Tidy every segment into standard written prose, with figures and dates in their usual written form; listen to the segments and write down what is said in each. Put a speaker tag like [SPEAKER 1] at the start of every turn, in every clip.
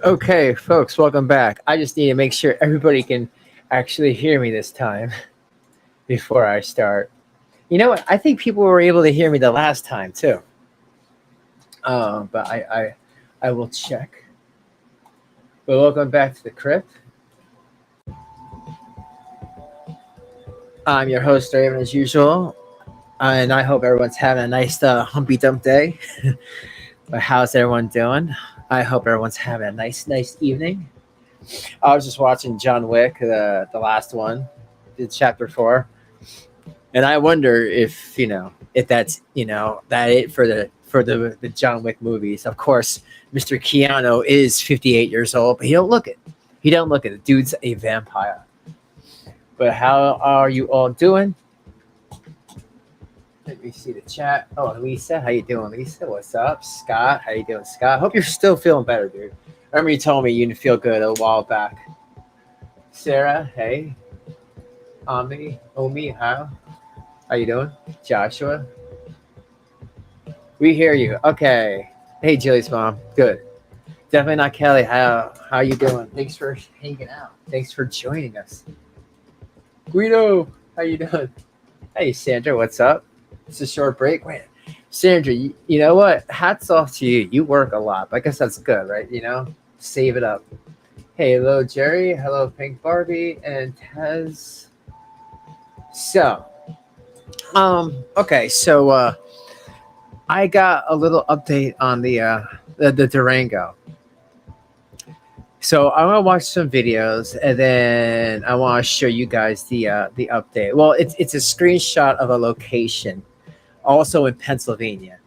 [SPEAKER 1] Okay, folks, welcome back. I just need to make sure everybody can actually hear me this time before I start. You know what? I think people were able to hear me the last time too. But I will check. But welcome back to the crypt. I'm your host, Raven, as usual, and I hope everyone's having a nice humpy dump day. But how's everyone doing? I hope everyone's having a nice evening. I was just watching John Wick, the last one, the chapter 4, and I wonder if if that's that it for the John Wick movies. Of course, Mr. Keanu is 58 years old, but he don't look it. He don't look it. The dude's a vampire. But how are you all doing? Let me see the chat. Oh, Lisa, how you doing, Lisa? What's up, Scott? How you doing, Scott? Hope you're still feeling better, dude. Remember you told me you didn't feel good a while back. Sarah, hey. Omi, how you doing? Joshua, we hear you. Okay. Hey, Julie's mom. Good. Definitely not Kelly. How you doing? Thanks for hanging out. Thanks for joining us. Guido, how you doing? Hey, Sandra, what's up? It's a short break. Wait, Sandra, you know what? Hats off to you. You work a lot. But I guess that's good, right? Save it up. Hey, hello, Jerry. Hello, Pink Barbie and Tez. So, okay, so I got a little update on the Durango. So I want to watch some videos, and then I want to show you guys the update. Well, it's a screenshot of a location, also in Pennsylvania.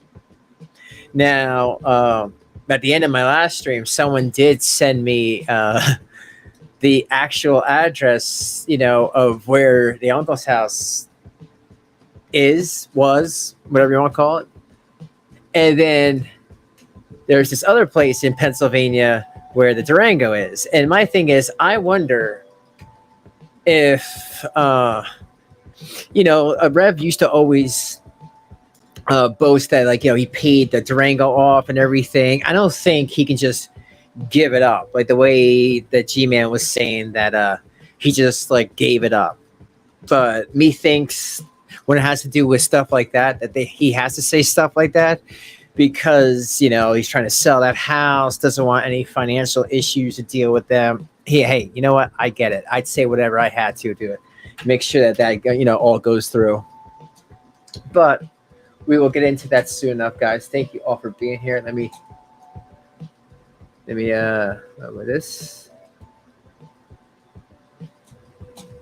[SPEAKER 1] Now, at the end of my last stream, someone did send me the actual address, of where the uncle's house was, whatever you want to call it. And then there's this other place in Pennsylvania where the Durango is. And my thing is, I wonder if, a Rev used to always boast that, he paid the Durango off and everything. I don't think he can just give it up, like the way that G-Man was saying that he just, gave it up. But me thinks when it has to do with stuff like that, he has to say stuff like that because, he's trying to sell that house, doesn't want any financial issues to deal with them. Hey, you know what? I get it. I'd say whatever I had to do it. Make sure that all goes through. But we will get into that soon enough, guys. Thank you all for being here. Let me with this.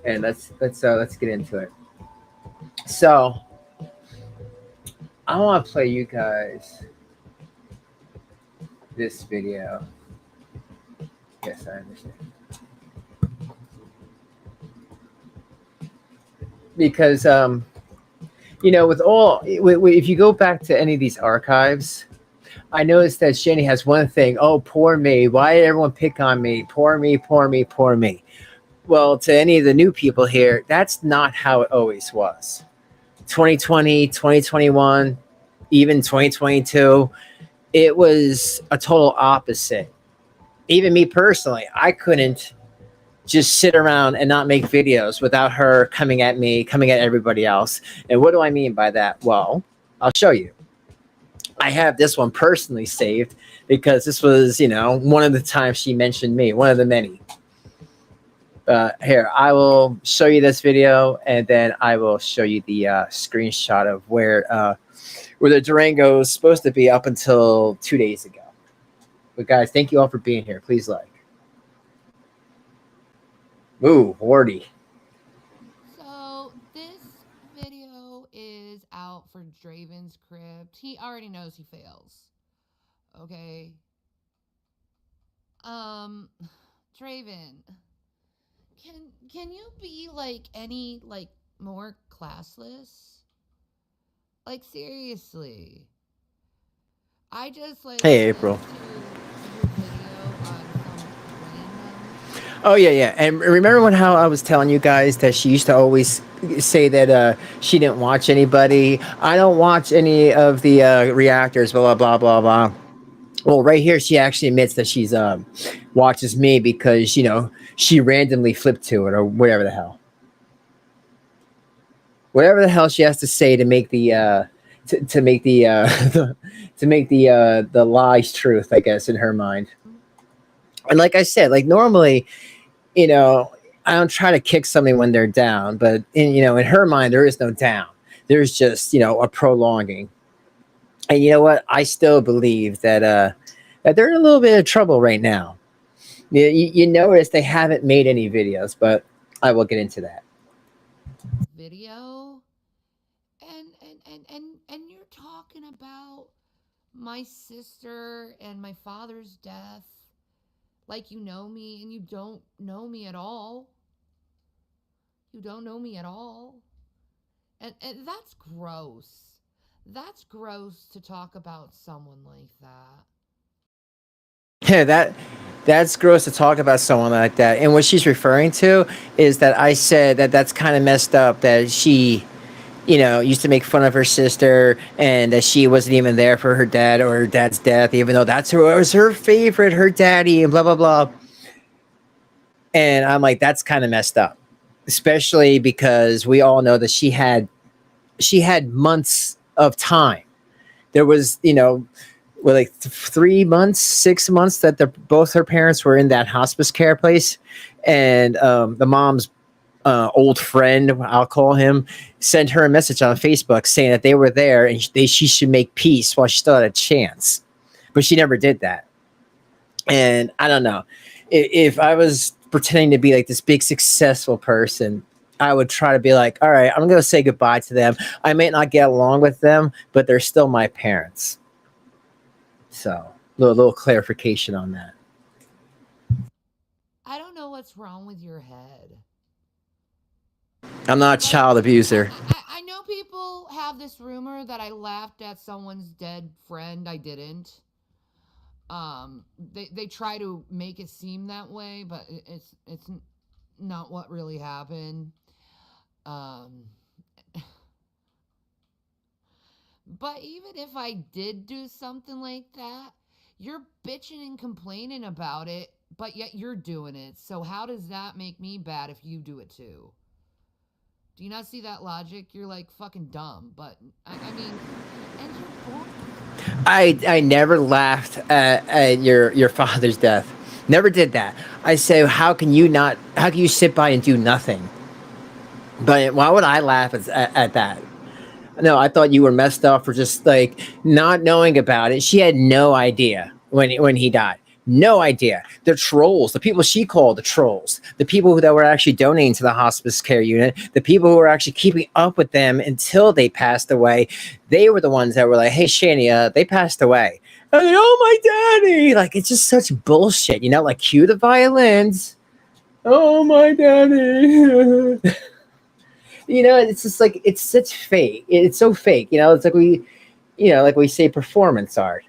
[SPEAKER 1] And let's get into it. So I want to play you guys this video. Yes, I understand. Because if you go back to any of these archives, I noticed that Shanny has one thing. Oh, poor me. Why did everyone pick on me? Poor me, poor me, poor me. Well, to any of the new people here, that's not how it always was. 2020, 2021, even 2022, it was a total opposite. Even me personally, I couldn't just sit around and not make videos without her coming at me, coming at everybody else. And what do I mean by that? Well, I'll show you. I have this one personally saved because this was, one of the times she mentioned me, one of the many. Here, I will show you this video, and then I will show you the screenshot of where the Durango is supposed to be up until 2 days ago. But guys, thank you all for being here. Please like. Ooh, Warty.
[SPEAKER 2] So this video is out for Draven's crypt. He already knows he fails. Okay. Draven, can you be any more classless? Seriously. I just
[SPEAKER 1] Hey, April.
[SPEAKER 2] To your video on some random.
[SPEAKER 1] Oh yeah. And remember how I was telling you guys that she used to always say that she didn't watch anybody. I don't watch any of the reactors. Blah blah blah blah blah. Well, right here, she actually admits that she's watches me because she randomly flipped to it or whatever the hell she has to say to make to make to make the lies truth, I guess, in her mind. And like I said, like normally, you know, I don't try to kick somebody when they're down, but in her mind, there is no down. There's just a prolonging. And you know what? I still believe that they're in a little bit of trouble right now. You notice they haven't made any videos, but I will get into that.
[SPEAKER 2] Video, and you're talking about my sister and my father's death like you know me, and you don't know me at all. You don't know me at all. And that's gross. That's gross to talk about someone like that.
[SPEAKER 1] Yeah, that's gross to talk about someone like that. And what she's referring to is that I said that that's kind of messed up that she used to make fun of her sister and that she wasn't even there for her dad or her dad's death, even though that's who was her favorite, her daddy, and blah blah blah. And I'm like, that's kind of messed up, especially because we all know that she had months of time. There was, like 3 months, 6 months that both her parents were in that hospice care place, and the mom's old friend, I'll call him, sent her a message on Facebook saying that they were there and she should make peace while she still had a chance, but she never did that. And I don't know, if I was pretending to be like this big successful person, I would try to be like, all right, I'm going to say goodbye to them. I may not get along with them, but they're still my parents. So, little clarification on that.
[SPEAKER 2] I don't know what's wrong with your head.
[SPEAKER 1] I'm not a
[SPEAKER 2] Like,
[SPEAKER 1] child abuser.
[SPEAKER 2] I know people have this rumor that I laughed at someone's dead friend. I didn't. They try to make it seem that way, but it's not what really happened. Um, but even if I did do something like that, you're bitching and complaining about it, but yet you're doing it. So how does that make me bad if you do it too? Do you not see that logic? You're like fucking dumb, but I mean, and you're born.
[SPEAKER 1] I never laughed at your father's death. Never did that. I say, how can you not? How can you sit by and do nothing? But why would I laugh at that? No, I thought you were messed up for just like not knowing about it. She had no idea when he died. No idea. The trolls, the people she called the trolls, the people that were actually donating to the hospice care unit, the people who were actually keeping up with them until they passed away, they were the ones that were like, "Hey, Shanny, they passed away." And like, oh my daddy! Like it's just such bullshit, Like cue the violins. Oh my daddy. It's just like it's such fake. It's so fake. It's like we say performance art.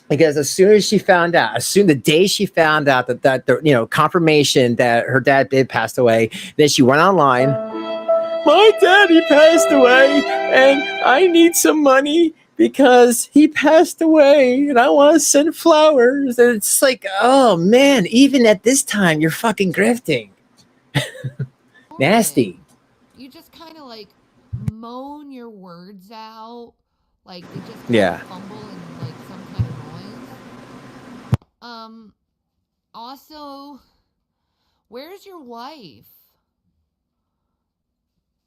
[SPEAKER 1] Because as soon as she found out, the day she found out that the confirmation that her dad did passed away, then she went online. My daddy passed away, and I need some money because he passed away, and I want to send flowers. And it's like, oh man, even at this time, you're fucking grifting. Nasty.
[SPEAKER 2] You just kind of like moan your words out, like they just kind of
[SPEAKER 1] Yeah.
[SPEAKER 2] fumble and like some kind of noise. Um, Also, where's your wife?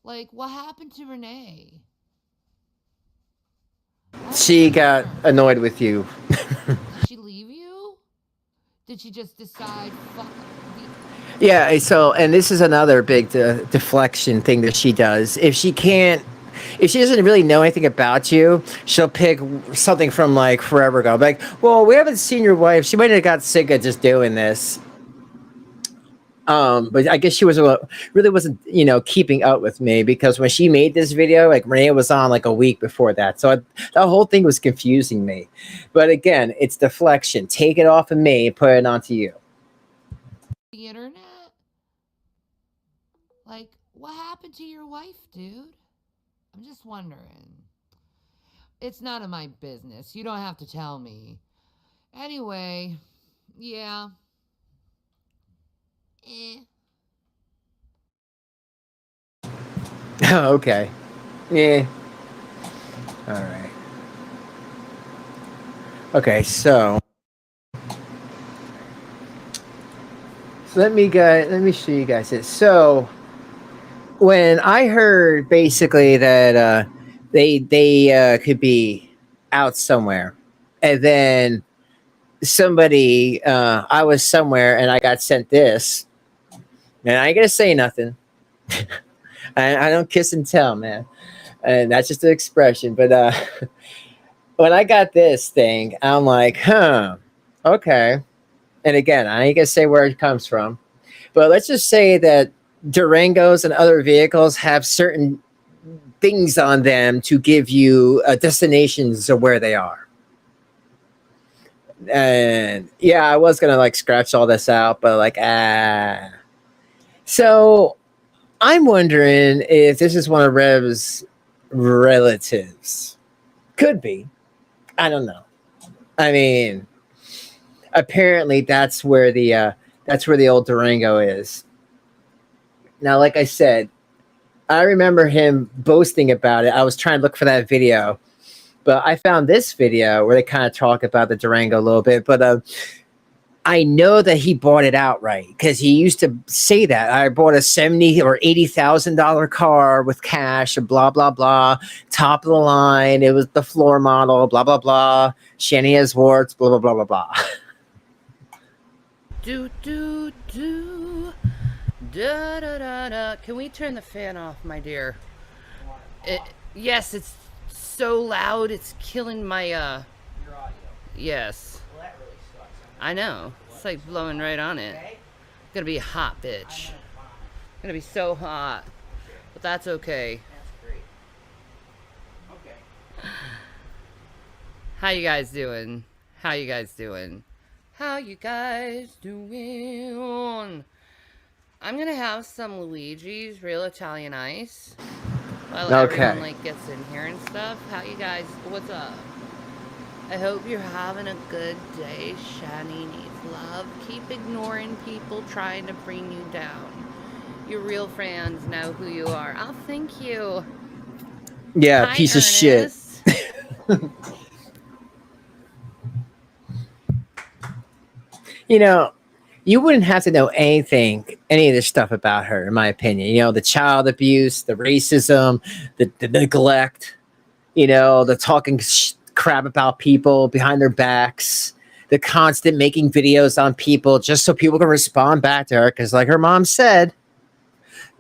[SPEAKER 2] Like, what happened to Renee? What happened
[SPEAKER 1] She
[SPEAKER 2] to
[SPEAKER 1] got
[SPEAKER 2] her?
[SPEAKER 1] annoyed with you.
[SPEAKER 2] Did she leave you? Did she just decide, fuck the.
[SPEAKER 1] Yeah, so and this is another big deflection thing that she does. If she doesn't really know anything about you, she'll pick something from like forever ago. Like, well, we haven't seen your wife. She might have got sick of just doing this. But I guess she really wasn't, keeping up with me because when she made this video, like Renee was on like a week before that. So the whole thing was confusing me. But again, it's deflection. Take it off of me and put it onto you.
[SPEAKER 2] The internet? Like, what happened to your wife, dude? I'm just wondering. It's none of my business. You don't have to tell me. Anyway, yeah. Eh.
[SPEAKER 1] Oh, okay. Yeah. All right. Okay, so let me show you guys this. So when I heard basically that they could be out somewhere, and then somebody I was somewhere and I got sent this, and I ain't gonna say nothing. I don't kiss and tell, man, and that's just an expression. But when I got this thing, I'm like, huh, okay. And again, I ain't gonna say where it comes from, but let's just say that Durangos and other vehicles have certain things on them to give you destinations of where they are. And yeah, I was gonna like scratch all this out, but like So I'm wondering if this is one of Rev's relatives. Could be. I don't know. I mean, apparently that's where the old Durango is. Now, like I said, I remember him boasting about it. I was trying to look for that video, but I found this video where they kind of talk about the Durango a little bit. But I know that he bought it outright because he used to say that I bought a $70,000 or $80,000 car with cash and blah blah blah, top of the line. It was the floor model, blah blah blah. Shanny has warts, blah blah blah blah blah.
[SPEAKER 2] Do do do. Da da da da. Can we turn the fan off, my dear? Yes, it's so loud. It's killing my
[SPEAKER 1] Your audio.
[SPEAKER 2] Yes.
[SPEAKER 1] Well, that really sucks.
[SPEAKER 2] I know. It's like blowing right on it.
[SPEAKER 1] Okay.
[SPEAKER 2] Gonna be a hot bitch. Gonna be so hot. But that's okay.
[SPEAKER 1] That's great. Okay.
[SPEAKER 2] How you guys doing? How you guys doing? How you guys doing? I'm gonna have some Luigi's Real Italian Ice while everyone like gets in here and stuff. How you guys? What's up? I hope you're having a good day. Shanny needs love. Keep ignoring people trying to bring you down. Your real fans know who you are. Oh, thank you.
[SPEAKER 1] Yeah,
[SPEAKER 2] Hi,
[SPEAKER 1] piece
[SPEAKER 2] Ernest.
[SPEAKER 1] of shit. You know, you wouldn't have to know any of this stuff about her, in my opinion. You know, the child abuse, the racism, the neglect, you know, the talking crap about people behind their backs, the constant making videos on people just so people can respond back to her. Because, like her mom said,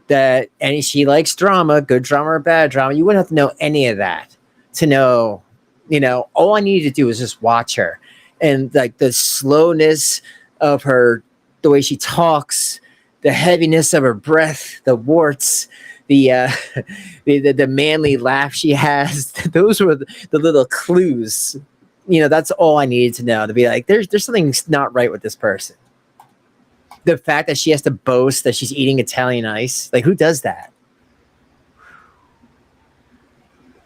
[SPEAKER 1] that and she likes drama, good drama or bad drama. You wouldn't have to know any of that to know, you know, all I needed to do was just watch her. And like the slowness of her, the way she talks, the heaviness of her breath, the warts, the the manly laugh she has. Those were the little clues. You know, that's all I needed to know to be like, there's something not right with this person. The fact that she has to boast that she's eating Italian ice, like who does that?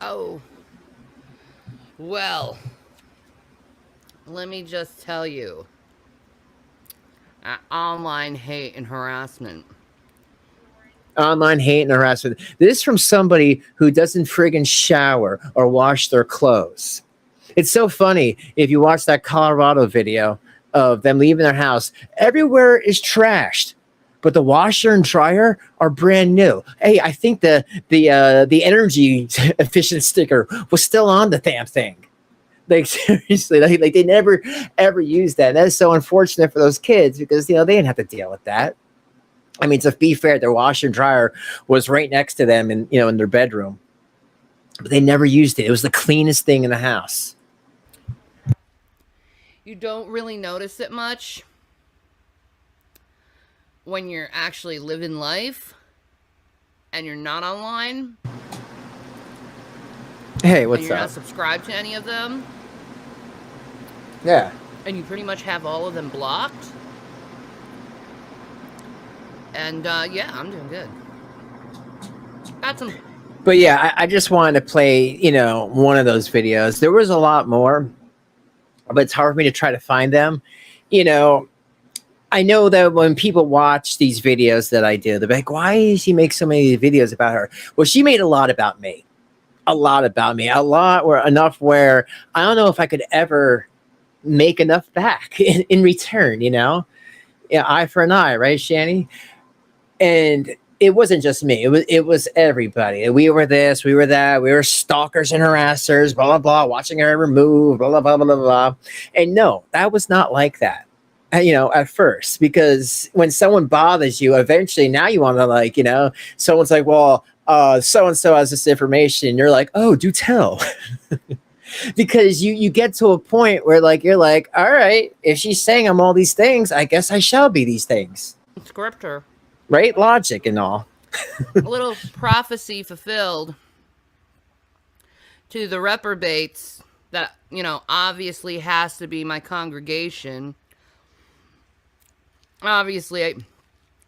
[SPEAKER 2] Oh. Well, let me just tell you. Online hate and harassment.
[SPEAKER 1] Online hate and harassment. This is from somebody who doesn't friggin' shower or wash their clothes. It's so funny if you watch that Colorado video of them leaving their house. Everywhere is trashed, but the washer and dryer are brand new. Hey, I think the energy efficient sticker was still on the damn thing. Like seriously, like they never ever used that. And that is so unfortunate for those kids because you know they didn't have to deal with that. I mean, to be fair, their washer and dryer was right next to them, in in their bedroom, but they never used it. It was the cleanest thing in the house.
[SPEAKER 2] You don't really notice it much when you're actually living life and you're not online.
[SPEAKER 1] Hey, what's
[SPEAKER 2] and you're
[SPEAKER 1] up?
[SPEAKER 2] not subscribed to any of them.
[SPEAKER 1] Yeah.
[SPEAKER 2] And you pretty much have all of them blocked. And yeah, I'm doing good.
[SPEAKER 1] But yeah, I just wanted to play, one of those videos. There was a lot more, but it's hard for me to try to find them. You know, I know that when people watch these videos that I do, they're like, why does she make so many videos about her? Well, she made a lot about me. A lot about me. A lot, or enough where I don't know if I could ever make enough back in return, Yeah, eye for an eye, right, Shanny? And it wasn't just me. It was everybody. We were this, we were that, we were stalkers and harassers, blah blah blah, watching her every move, blah blah blah blah blah. And no, that was not like that. At first, because when someone bothers you, eventually now you want to someone's like, well, so and so has this information. You're like, oh, do tell. Because you get to a point where you're like, all right, if she's saying I'm all these things, I guess I shall be these things.
[SPEAKER 2] Scripture.
[SPEAKER 1] Right? Logic and all.
[SPEAKER 2] A little prophecy fulfilled to the reprobates that, obviously has to be my congregation. Obviously,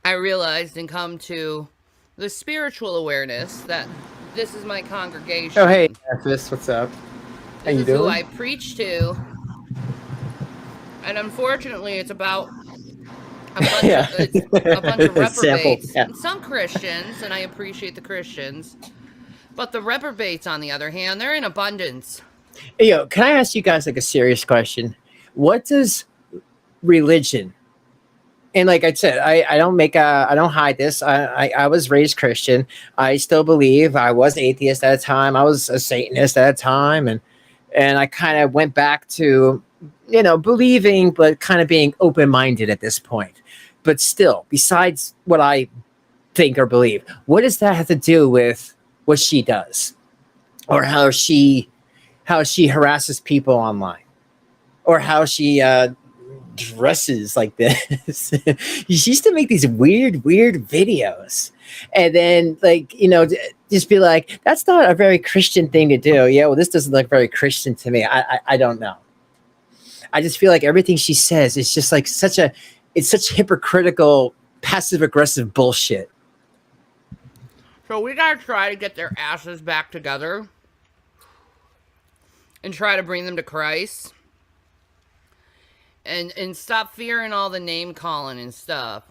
[SPEAKER 2] I realized and come to the spiritual awareness that this is my congregation.
[SPEAKER 1] Oh, hey, Ephes, what's up? How
[SPEAKER 2] This
[SPEAKER 1] you
[SPEAKER 2] is
[SPEAKER 1] doing?
[SPEAKER 2] who I preach to. And unfortunately, it's about a bunch of reprobates. And some Christians, and I appreciate the Christians. But the reprobates, on the other hand, they're in abundance.
[SPEAKER 1] Hey, can I ask you guys a serious question? What does religion, and like I said, I don't hide this. I was raised Christian. I still believe. I was atheist at a time. I was a Satanist at a time, and I kind of went back to believing, but kind of being open-minded at this point. But still, besides what I think or believe, what does that have to do with what she does, or how she harasses people online, or how she dresses like this? She used to make these weird videos, and then just be like, that's not a very Christian thing to do. Yeah, well, this doesn't look very Christian to me. I don't know. I just feel like everything she says is just like such hypocritical, passive aggressive bullshit.
[SPEAKER 2] So we gotta try to get their asses back together and try to bring them to Christ. And stop fearing all the name calling and stuff.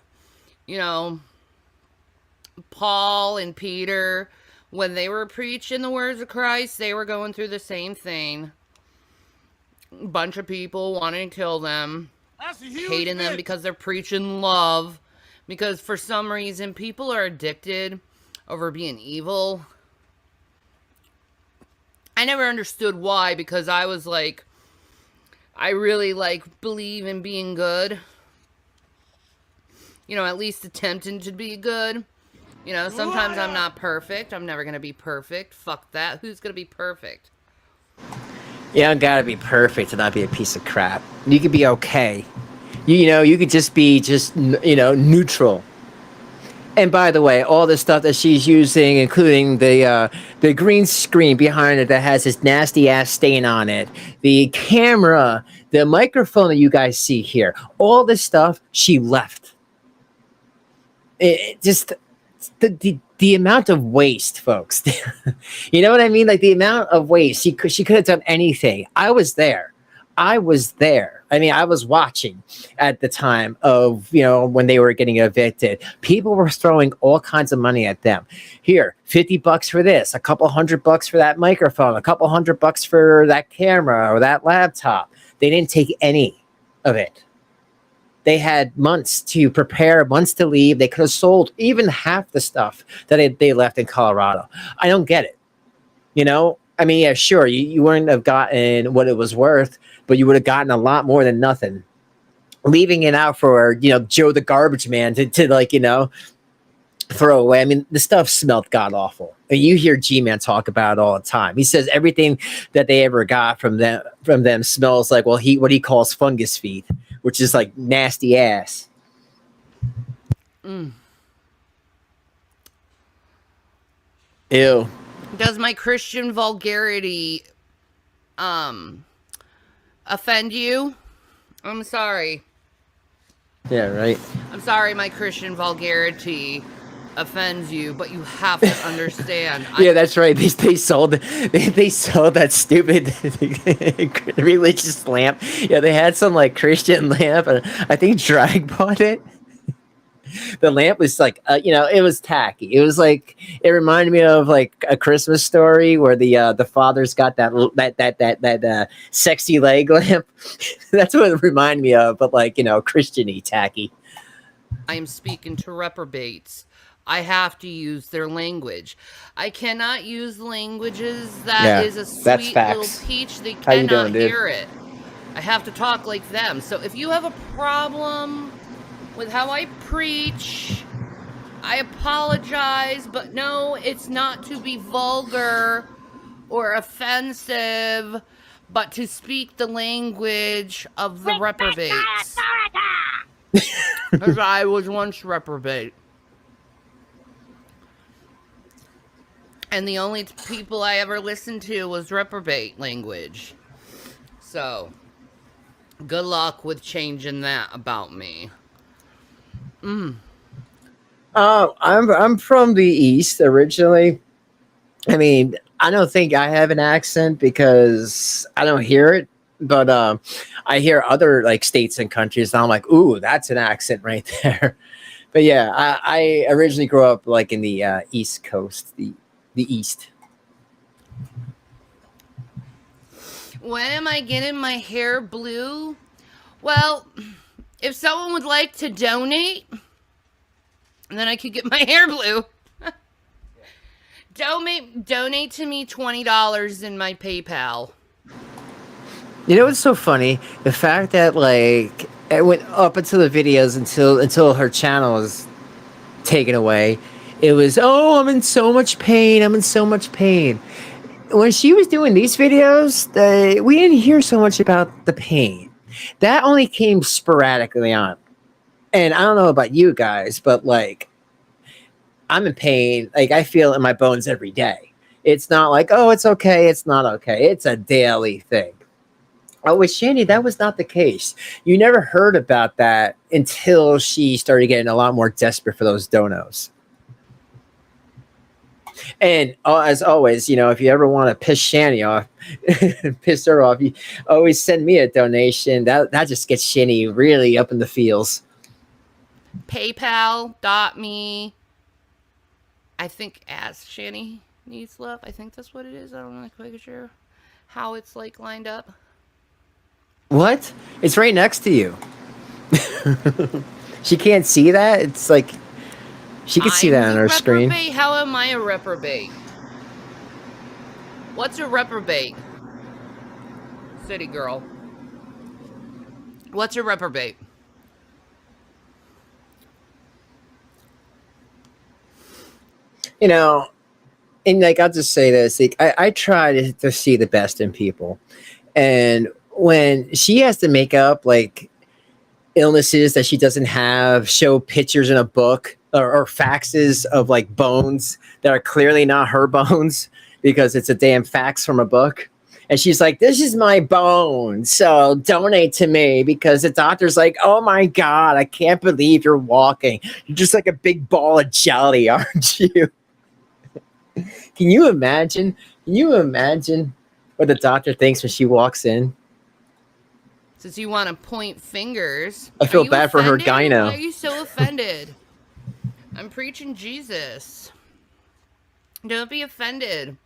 [SPEAKER 2] Paul and Peter, when they were preaching the words of Christ, they were going through the same thing. A bunch of people wanting to kill them, hating them because they're preaching love. Because for some reason, people are addicted over being evil. I never understood why, because I was like, I really believe in being good. At least attempting to be good. Sometimes I'm not perfect. I'm never going to be perfect. Fuck that. Who's going to be perfect?
[SPEAKER 1] You don't gotta be perfect to not be a piece of crap. You could be okay. You could just be neutral. And by the way, all the stuff that she's using, including the green screen behind it that has this nasty ass stain on it, the camera, the microphone that you guys see here, all this stuff she left. It just the amount of waste, folks. You know what I mean? Like the amount of waste. She could have done anything. I was there. I mean, I was watching at the time of, when they were getting evicted. People were throwing all kinds of money at them. Here, $50 for this, a couple $100 for that microphone, a couple $100 for that camera or that laptop. They didn't take any of it. They had months to prepare, months to leave. They could have sold even half the stuff that they left in Colorado. I don't get it. I mean, yeah, sure, you wouldn't have gotten what it was worth, but you would have gotten a lot more than nothing. Leaving it out for, Joe the garbage man to throw away. I mean, the stuff smelled god awful. And you hear G-Man talk about it all the time. He says everything that they ever got from them smells like, well, what he calls fungus feed, which is like nasty ass.
[SPEAKER 2] Mm.
[SPEAKER 1] Ew.
[SPEAKER 2] Does my Christian vulgarity offend you? I'm sorry.
[SPEAKER 1] Yeah, right.
[SPEAKER 2] I'm sorry, my Christian vulgarity. offends you, but you have to understand.
[SPEAKER 1] Yeah, that's right. They sold they sold that stupid religious lamp. Yeah, they had some like Christian lamp, and I think Drag bought it. The lamp was like, it was tacky. It was like it reminded me of like a Christmas story where the father's got that sexy leg lamp. That's what it reminded me of, but like Christiany tacky.
[SPEAKER 2] I'm speaking to reprobates. I have to use their language. I cannot use languages that
[SPEAKER 1] Yeah,
[SPEAKER 2] is a
[SPEAKER 1] that's
[SPEAKER 2] sweet little
[SPEAKER 1] facts.
[SPEAKER 2] peach. They
[SPEAKER 1] How you
[SPEAKER 2] cannot
[SPEAKER 1] doing, dude?
[SPEAKER 2] hear it. I have to talk like them. So if you have a problem with how I preach, I apologize, but no, it's not to be vulgar or offensive, but to speak the language of the reprobates. Because I was once reprobate. And the only people I ever listened to was reprobate language. So, good luck with changing that about me.
[SPEAKER 1] I'm from the East originally. I mean, I don't think I have an accent because I don't hear it, but I hear other like states and countries, and I'm like, ooh, that's an accent right there. But yeah, I originally grew up like in the East Coast, the East.
[SPEAKER 2] When am I getting my hair blue? Well, if someone would like to donate, then I could get my hair blue. Donate to me $20 in my PayPal.
[SPEAKER 1] You know what's so funny? The fact that like it went up until the videos until her channel was taken away. It was, oh, I'm in so much pain. I'm in so much pain. When she was doing these videos, we didn't hear so much about the pain. That only came sporadically on. And I don't know about you guys, but like I'm in pain. Like I feel it in my bones every day. It's not like, oh, it's okay. It's not okay. It's a daily thing. Oh, with Shanny, that was not the case. You never heard about that until she started getting a lot more desperate for those donos. And as always, if you ever want to piss Shanny off, piss her off, you always send me a donation. That just gets Shanny really up in the feels.
[SPEAKER 2] PayPal.me. I think as Shanny needs love. I think that's what it is. I'm not quite sure how it's like lined up.
[SPEAKER 1] What? It's right next to you. She can't see that. It's like she can see that on her screen.
[SPEAKER 2] How am I a reprobate? What's a reprobate? City girl. What's a reprobate?
[SPEAKER 1] And like I'll just say this: like, I try to see the best in people, and when she has to make up like illnesses that she doesn't have, show pictures in a book or faxes of like bones that are clearly not her bones because it's a damn fax from a book. And she's like, this is my bone, so donate to me, because the doctor's like, oh my God, I can't believe you're walking. You're just like a big ball of jelly, aren't you? Can you imagine? Can you imagine what the doctor thinks when she walks in?
[SPEAKER 2] Since you want to point fingers,
[SPEAKER 1] I feel bad for her gyno.
[SPEAKER 2] Why are you so offended? I'm preaching Jesus. Don't be offended.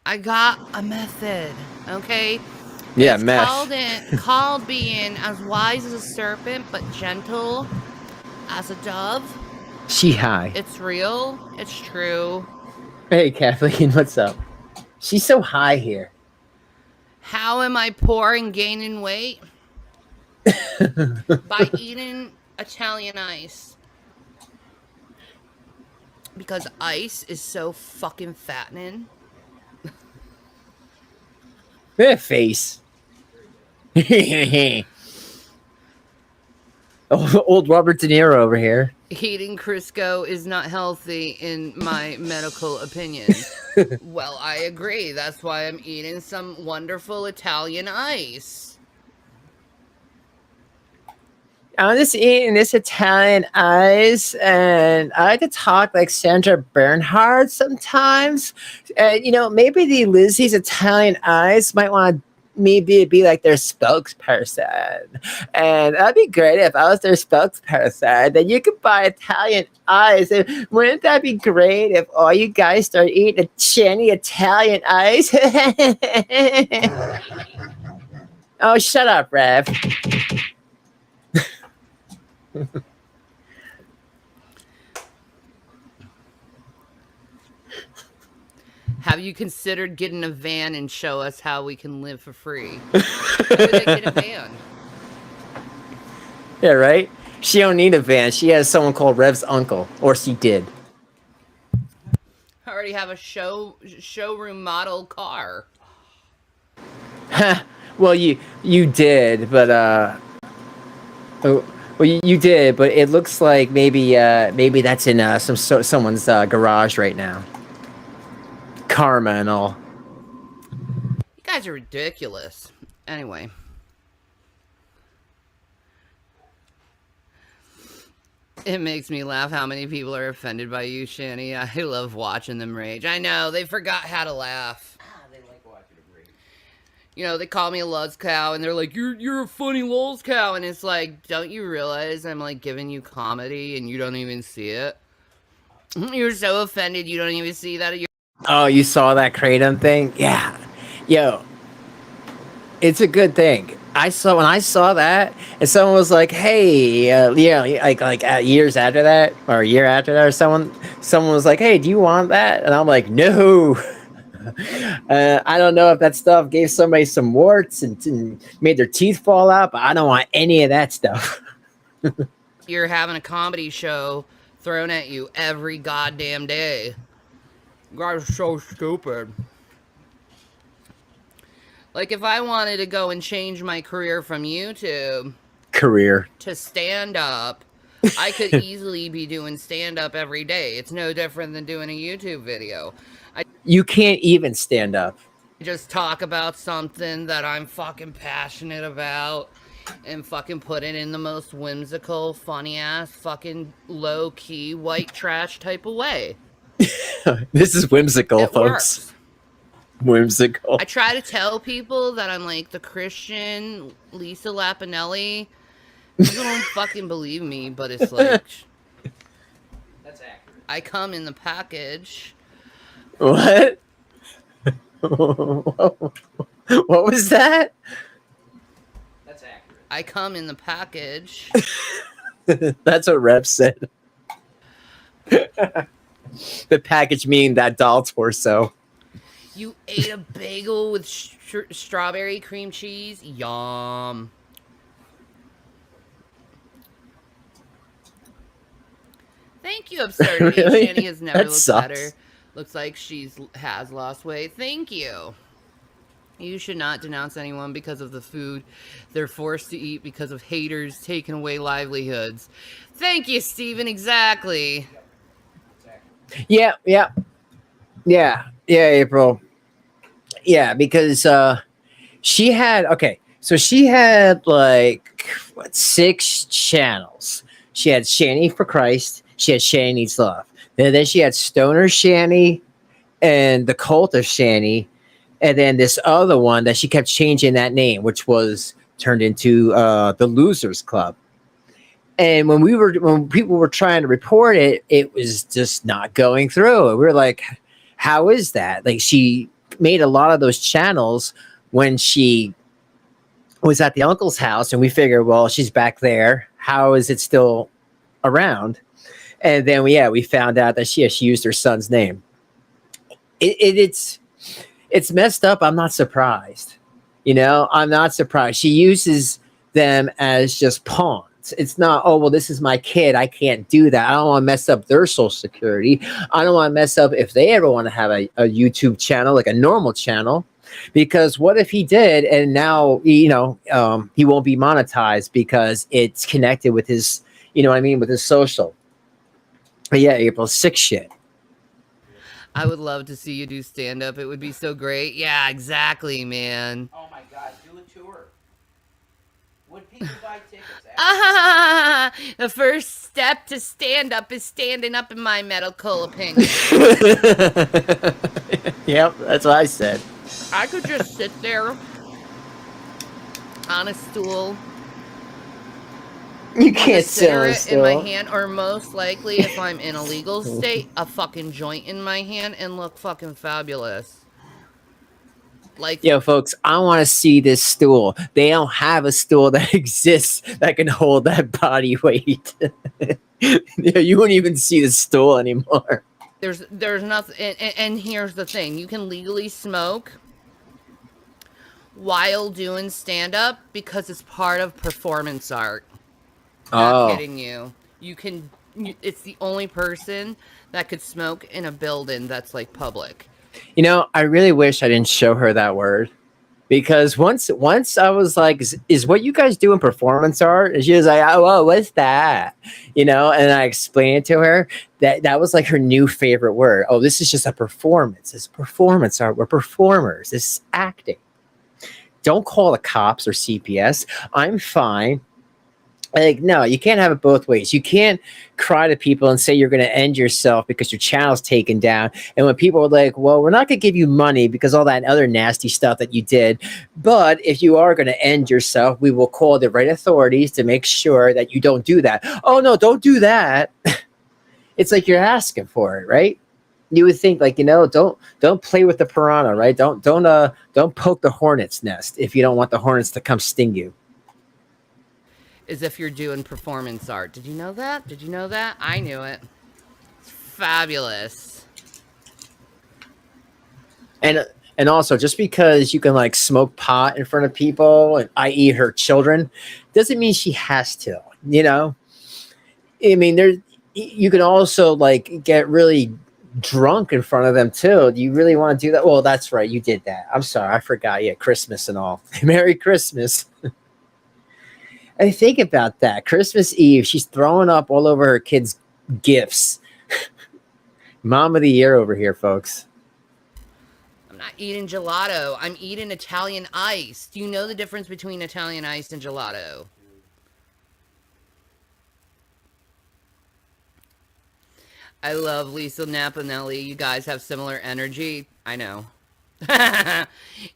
[SPEAKER 2] I got a method, okay?
[SPEAKER 1] Yeah,
[SPEAKER 2] it's
[SPEAKER 1] meth.
[SPEAKER 2] called being as wise as a serpent, but gentle as a dove.
[SPEAKER 1] She high.
[SPEAKER 2] It's real. It's true.
[SPEAKER 1] Hey, Kathleen, what's up? She's so high here.
[SPEAKER 2] How am I poor and gaining weight? By eating Italian ice. Because ice is so fucking fattening.
[SPEAKER 1] That face. Old Robert De Niro over here.
[SPEAKER 2] Eating Crisco is not healthy in my medical opinion. Well, I agree. That's why I'm eating some wonderful Italian ice.
[SPEAKER 1] I'm just eating this Italian ice, and I like to talk like Sandra Bernhard sometimes. And maybe the Lizzie's Italian ice might want maybe be like their spokesperson, and that'd be great if I was their spokesperson. Then you could buy Italian ice, and wouldn't that be great if all you guys start eating a Shanny Italian ice? Oh, shut up, Rev.
[SPEAKER 2] Have you considered getting a van and show us how we can live for free? Why would they get a van?
[SPEAKER 1] Yeah, right? She don't need a van. She has someone called Rev's uncle, or she did.
[SPEAKER 2] I already have a showroom model car.
[SPEAKER 1] Well, you did, but oh, well, you did, but it looks like maybe that's in someone's garage right now. Karma and all.
[SPEAKER 2] You guys are ridiculous. Anyway. It makes me laugh how many people are offended by you, Shanny. I love watching them rage. I know, they forgot how to laugh.
[SPEAKER 1] They like watching them rage.
[SPEAKER 2] They call me a luz cow, and they're like, you're a funny luz cow, and it's like, don't you realize I'm like giving you comedy and you don't even see it? You're so offended you don't even see that.
[SPEAKER 1] Oh, you saw that kratom thing? Yeah. Yo, it's a good thing. When I saw that, and someone was like, "Hey, years after that, or a year after that, or someone was like, "Hey, do you want that?" And I'm like, "No." I don't know if that stuff gave somebody some warts and made their teeth fall out, but I don't want any of that stuff.
[SPEAKER 2] You're having a comedy show thrown at you every goddamn day. You guys are so stupid. Like, if I wanted to go and change my career from YouTube to stand-up, I could easily be doing stand-up every day. It's no different than doing a YouTube video.
[SPEAKER 1] You can't even stand up.
[SPEAKER 2] Just talk about something that I'm fucking passionate about and fucking put it in the most whimsical, funny-ass, fucking low-key, white trash type of way.
[SPEAKER 1] This is whimsical,
[SPEAKER 2] It
[SPEAKER 1] folks.
[SPEAKER 2] works.
[SPEAKER 1] Whimsical.
[SPEAKER 2] I try to tell people that I'm like the Christian Lisa Lapinelli. People don't fucking believe me, but it's like...
[SPEAKER 1] That's accurate.
[SPEAKER 2] I come in the package.
[SPEAKER 1] What? What was that? That's accurate.
[SPEAKER 2] I come in the package.
[SPEAKER 1] That's what Rev said. The package meaning that doll torso.
[SPEAKER 2] You ate a bagel with strawberry cream cheese? Yum. Thank you, Absurdity.
[SPEAKER 1] Really?
[SPEAKER 2] Shanny has never looked better. Looks like has lost weight. Thank you. You should not denounce anyone because of the food they're forced to eat because of haters taking away livelihoods. Thank you, Steven. Exactly.
[SPEAKER 1] Yeah, April. Yeah, because she had like 6 channels. She had ShannyForChrist, she had Shanny Needs Love. Then she had Stoner Shanny and the Cult of Shanny, and then this other one that she kept changing that name, which was turned into the Losers Club. And when people were trying to report it, it was just not going through. And we were like, how is that? Like, she made a lot of those channels when she was at the uncle's house, and we figured, well, she's back there. How is it still around? And then we found out that she used her son's name. It's messed up. I'm not surprised. I'm not surprised. She uses them as just pawns. It's not, oh, well, this is my kid, I can't do that. I don't want to mess up their social security. I don't want to mess up if they ever want to have a YouTube channel, like a normal channel. Because what if he did, and now he won't be monetized because it's connected with his, with his social. But yeah, April, sick shit.
[SPEAKER 2] I would love to see you do stand-up. It would be so great. Yeah, exactly, man.
[SPEAKER 1] Oh my God, do a tour. Would people buy tickets?
[SPEAKER 2] The first step to stand up is standing up, in my medical opinion.
[SPEAKER 1] Yep, that's what I said.
[SPEAKER 2] I could just sit there on a stool
[SPEAKER 1] You
[SPEAKER 2] with a
[SPEAKER 1] can't sit on a
[SPEAKER 2] cigarette in my
[SPEAKER 1] stool.
[SPEAKER 2] hand, or most likely, if I'm in a legal state, a fucking joint in my hand, and look fucking fabulous. Like,
[SPEAKER 1] Yo, folks, I want to see this stool. They don't have a stool that exists that can hold that body weight. You wouldn't even see the stool anymore.
[SPEAKER 2] there's nothing, and here's the thing: you can legally smoke while doing stand up because it's part of performance art. Not
[SPEAKER 1] Oh,
[SPEAKER 2] kidding you. You can. It's the only person that could smoke in a building that's like public.
[SPEAKER 1] you know, I really wish I didn't show her that word because once I was like, is what you guys do in performance art? And she was like, oh, whoa, what's that? You know, and I explained it to her that was like her new favorite word. Oh, this is just a performance. It's performance art. We're performers. This is acting. Don't call the cops or CPS. I'm fine. Like, no, you can't have it both ways. You can't cry to people and say you're going to end yourself because your channel's taken down. And when people are like, well, we're not going to give you money because all that other nasty stuff that you did. But if you are going to end yourself, we will call the right authorities to make sure that you don't do that. Oh, no, don't do that. It's like you're asking for it, right? You would think, like, you know, don't play with the piranha, right? Don't poke the hornet's nest if you don't want the hornets to come sting you.
[SPEAKER 2] As if you're doing performance art. Did you know that? Did you know that? I knew it. It's fabulous.
[SPEAKER 1] And also, just because you can like smoke pot in front of people, and i.e. her children, doesn't mean she has to. You know, I mean, you can also like get really drunk in front of them too. Do you really want to do that? Well, that's right, you did that. I'm sorry, I forgot. Yeah, Christmas and all. Merry Christmas. I think about that. Christmas Eve, she's throwing up all over her kids' gifts. Mom of the year over here, folks.
[SPEAKER 2] I'm not eating gelato. I'm eating Italian ice. Do you know the difference between Italian ice and gelato? I love Lisa Napinelli. You guys have similar energy. I know.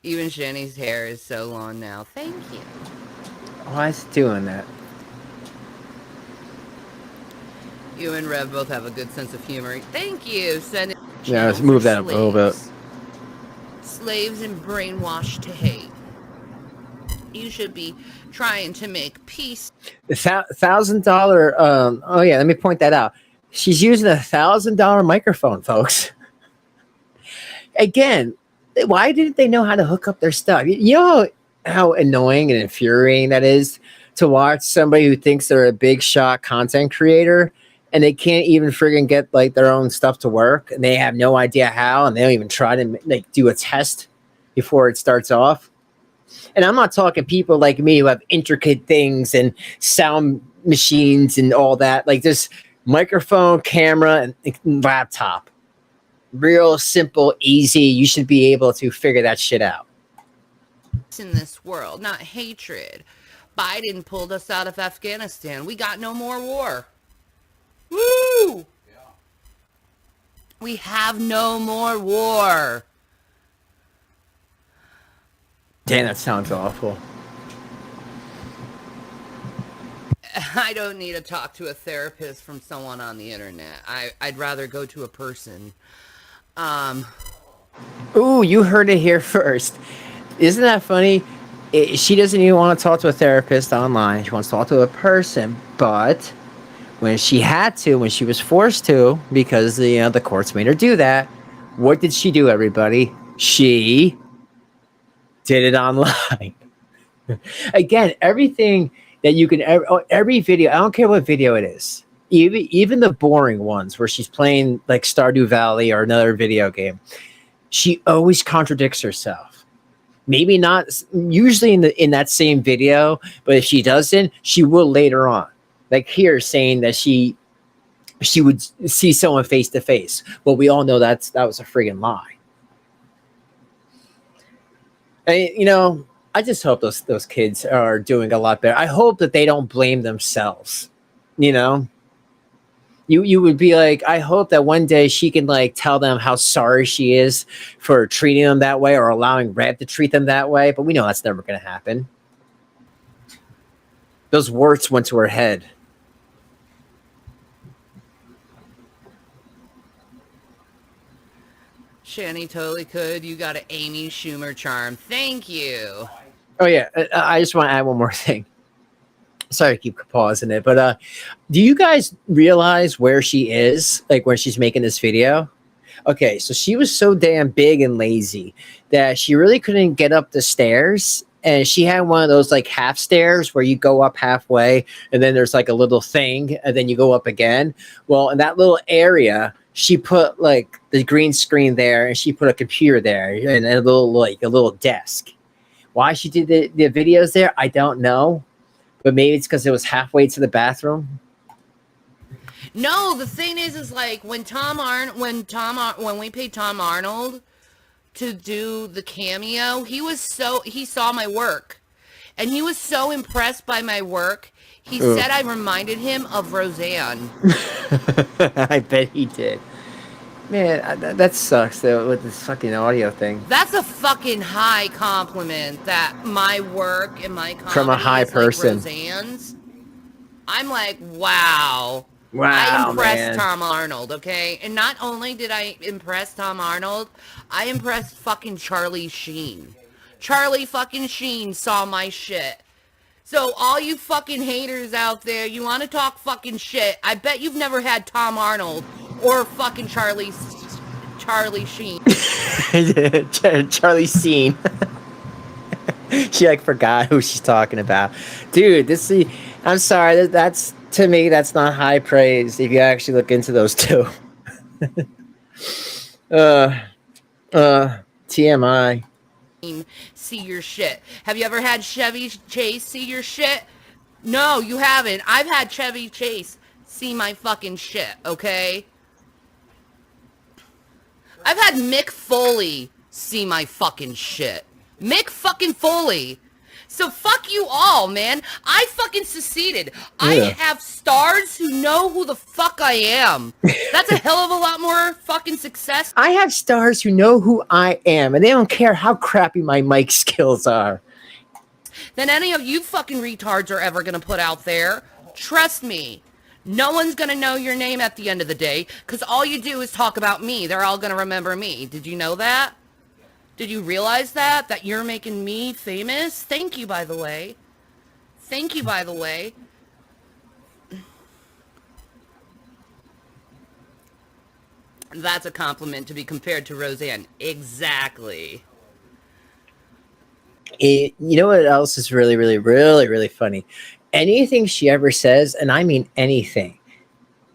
[SPEAKER 2] Even Shanny's hair is so long now. Thank you.
[SPEAKER 1] Why is it doing that?
[SPEAKER 2] You and Rev both have a good sense of humor. Thank you. Send it.
[SPEAKER 1] Yeah, let's move that up a little bit.
[SPEAKER 2] Slaves and brainwashed to hate. You should be trying to make peace.
[SPEAKER 1] The $1,000. Oh yeah, let me point that out. She's using a $1,000 microphone, folks. Again, why didn't they know how to hook up their stuff? You know how annoying and infuriating that is to watch somebody who thinks they're a big shot content creator and they can't even friggin' get like their own stuff to work, and they have no idea how, and they don't even try to like do a test before it starts off. And I'm not talking people like me who have intricate things and sound machines and all that. Like just microphone, camera, and laptop. Real simple, easy. You should be able to figure that shit out.
[SPEAKER 2] In this world, not hatred. Biden pulled us out of Afghanistan. We got no more war. Woo! Yeah. We have no more war.
[SPEAKER 1] Damn, that sounds awful.
[SPEAKER 2] I don't need to talk to a therapist from someone on the internet. I'd rather go to a person.
[SPEAKER 1] Ooh, you heard it here first. Isn't that funny? She doesn't even want to talk to a therapist online. She wants to talk to a person, but when she had to, when she was forced to, because the courts made her do that, what did she do, everybody? She did it online. Again, everything that you can, every video, I don't care what video it is, even the boring ones where she's playing like Stardew Valley or another video game, she always contradicts herself. Maybe not usually in that same video, but if she doesn't, she will later on. Like here, saying that she would see someone face to face. Well, we all know that was a friggin' lie. And, I just hope those kids are doing a lot better. I hope that they don't blame themselves. You know, you would be like, I hope that one day she can like tell them how sorry she is for treating them that way or allowing Rev to treat them that way. But we know that's never going to happen. Those warts went to her head.
[SPEAKER 2] Shanny totally could. You got an Amy Schumer charm. Thank you.
[SPEAKER 1] Oh yeah, I just want to add one more thing. Sorry to keep pausing it, but do you guys realize where she is? Like when she's making this video? Okay, so she was so damn big and lazy that she really couldn't get up the stairs. And she had one of those like half stairs where you go up halfway and then there's like a little thing and then you go up again. Well, in that little area, she put like the green screen there and she put a computer there and a little desk. Why she did the videos there, I don't know. But maybe it's because it was halfway to the bathroom.
[SPEAKER 2] No, the thing is like when we paid Tom Arnold to do the cameo, he saw my work, and he was so impressed by my work. He said I reminded him of Roseanne.
[SPEAKER 1] I bet he did. Man, that sucks though with this fucking audio thing.
[SPEAKER 2] That's a fucking high compliment that my work and my comedy
[SPEAKER 1] From a high
[SPEAKER 2] is
[SPEAKER 1] person.
[SPEAKER 2] like Roseanne's. I'm like, wow.
[SPEAKER 1] Wow,
[SPEAKER 2] I impressed
[SPEAKER 1] man.
[SPEAKER 2] Tom Arnold, okay? And not only did I impress Tom Arnold, I impressed fucking Charlie Sheen. Charlie fucking Sheen saw my shit. So all you fucking haters out there, you want to talk fucking shit, I bet you've never had Tom Arnold or fucking Charlie Sheen.
[SPEAKER 1] Charlie Sheen. She like forgot who she's talking about. Dude, I'm sorry, that's to me, that's not high praise if you actually look into those two. TMI.
[SPEAKER 2] See your shit. Have you ever had Chevy Chase see your shit? No, you haven't. I've had Chevy Chase see my fucking shit, okay? I've had Mick Foley see my fucking shit. Mick fucking Foley. So fuck you all, man. I fucking seceded. I have stars who know who the fuck I am. That's a hell of a lot more fucking success.
[SPEAKER 1] I have stars who know who I am, and they don't care how crappy my mic skills are.
[SPEAKER 2] Than any of you fucking retards are ever gonna put out there. Trust me. No one's gonna know your name at the end of the day, because all you do is talk about me. They're all gonna remember me. Did you know that? Did you realize that? That you're making me famous? Thank you, by the way. Thank you, by the way. That's a compliment to be compared to Roseanne. Exactly.
[SPEAKER 1] You know what else is really, really, really, really funny? Anything she ever says, and I mean anything,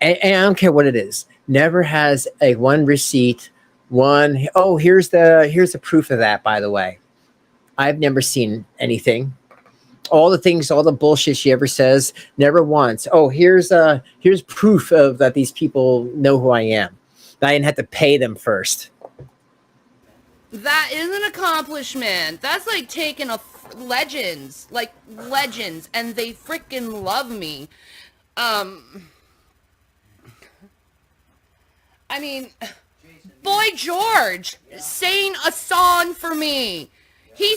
[SPEAKER 1] and I don't care what it is, never has a one receipt. Here's the proof of that, by the way. I've never seen anything. All the bullshit she ever says, never once. Oh, here's proof of that these people know who I am. That I didn't have to pay them first.
[SPEAKER 2] That is an accomplishment. That's like taking legends, and they freaking love me. I mean, Boy George sang a song for me. He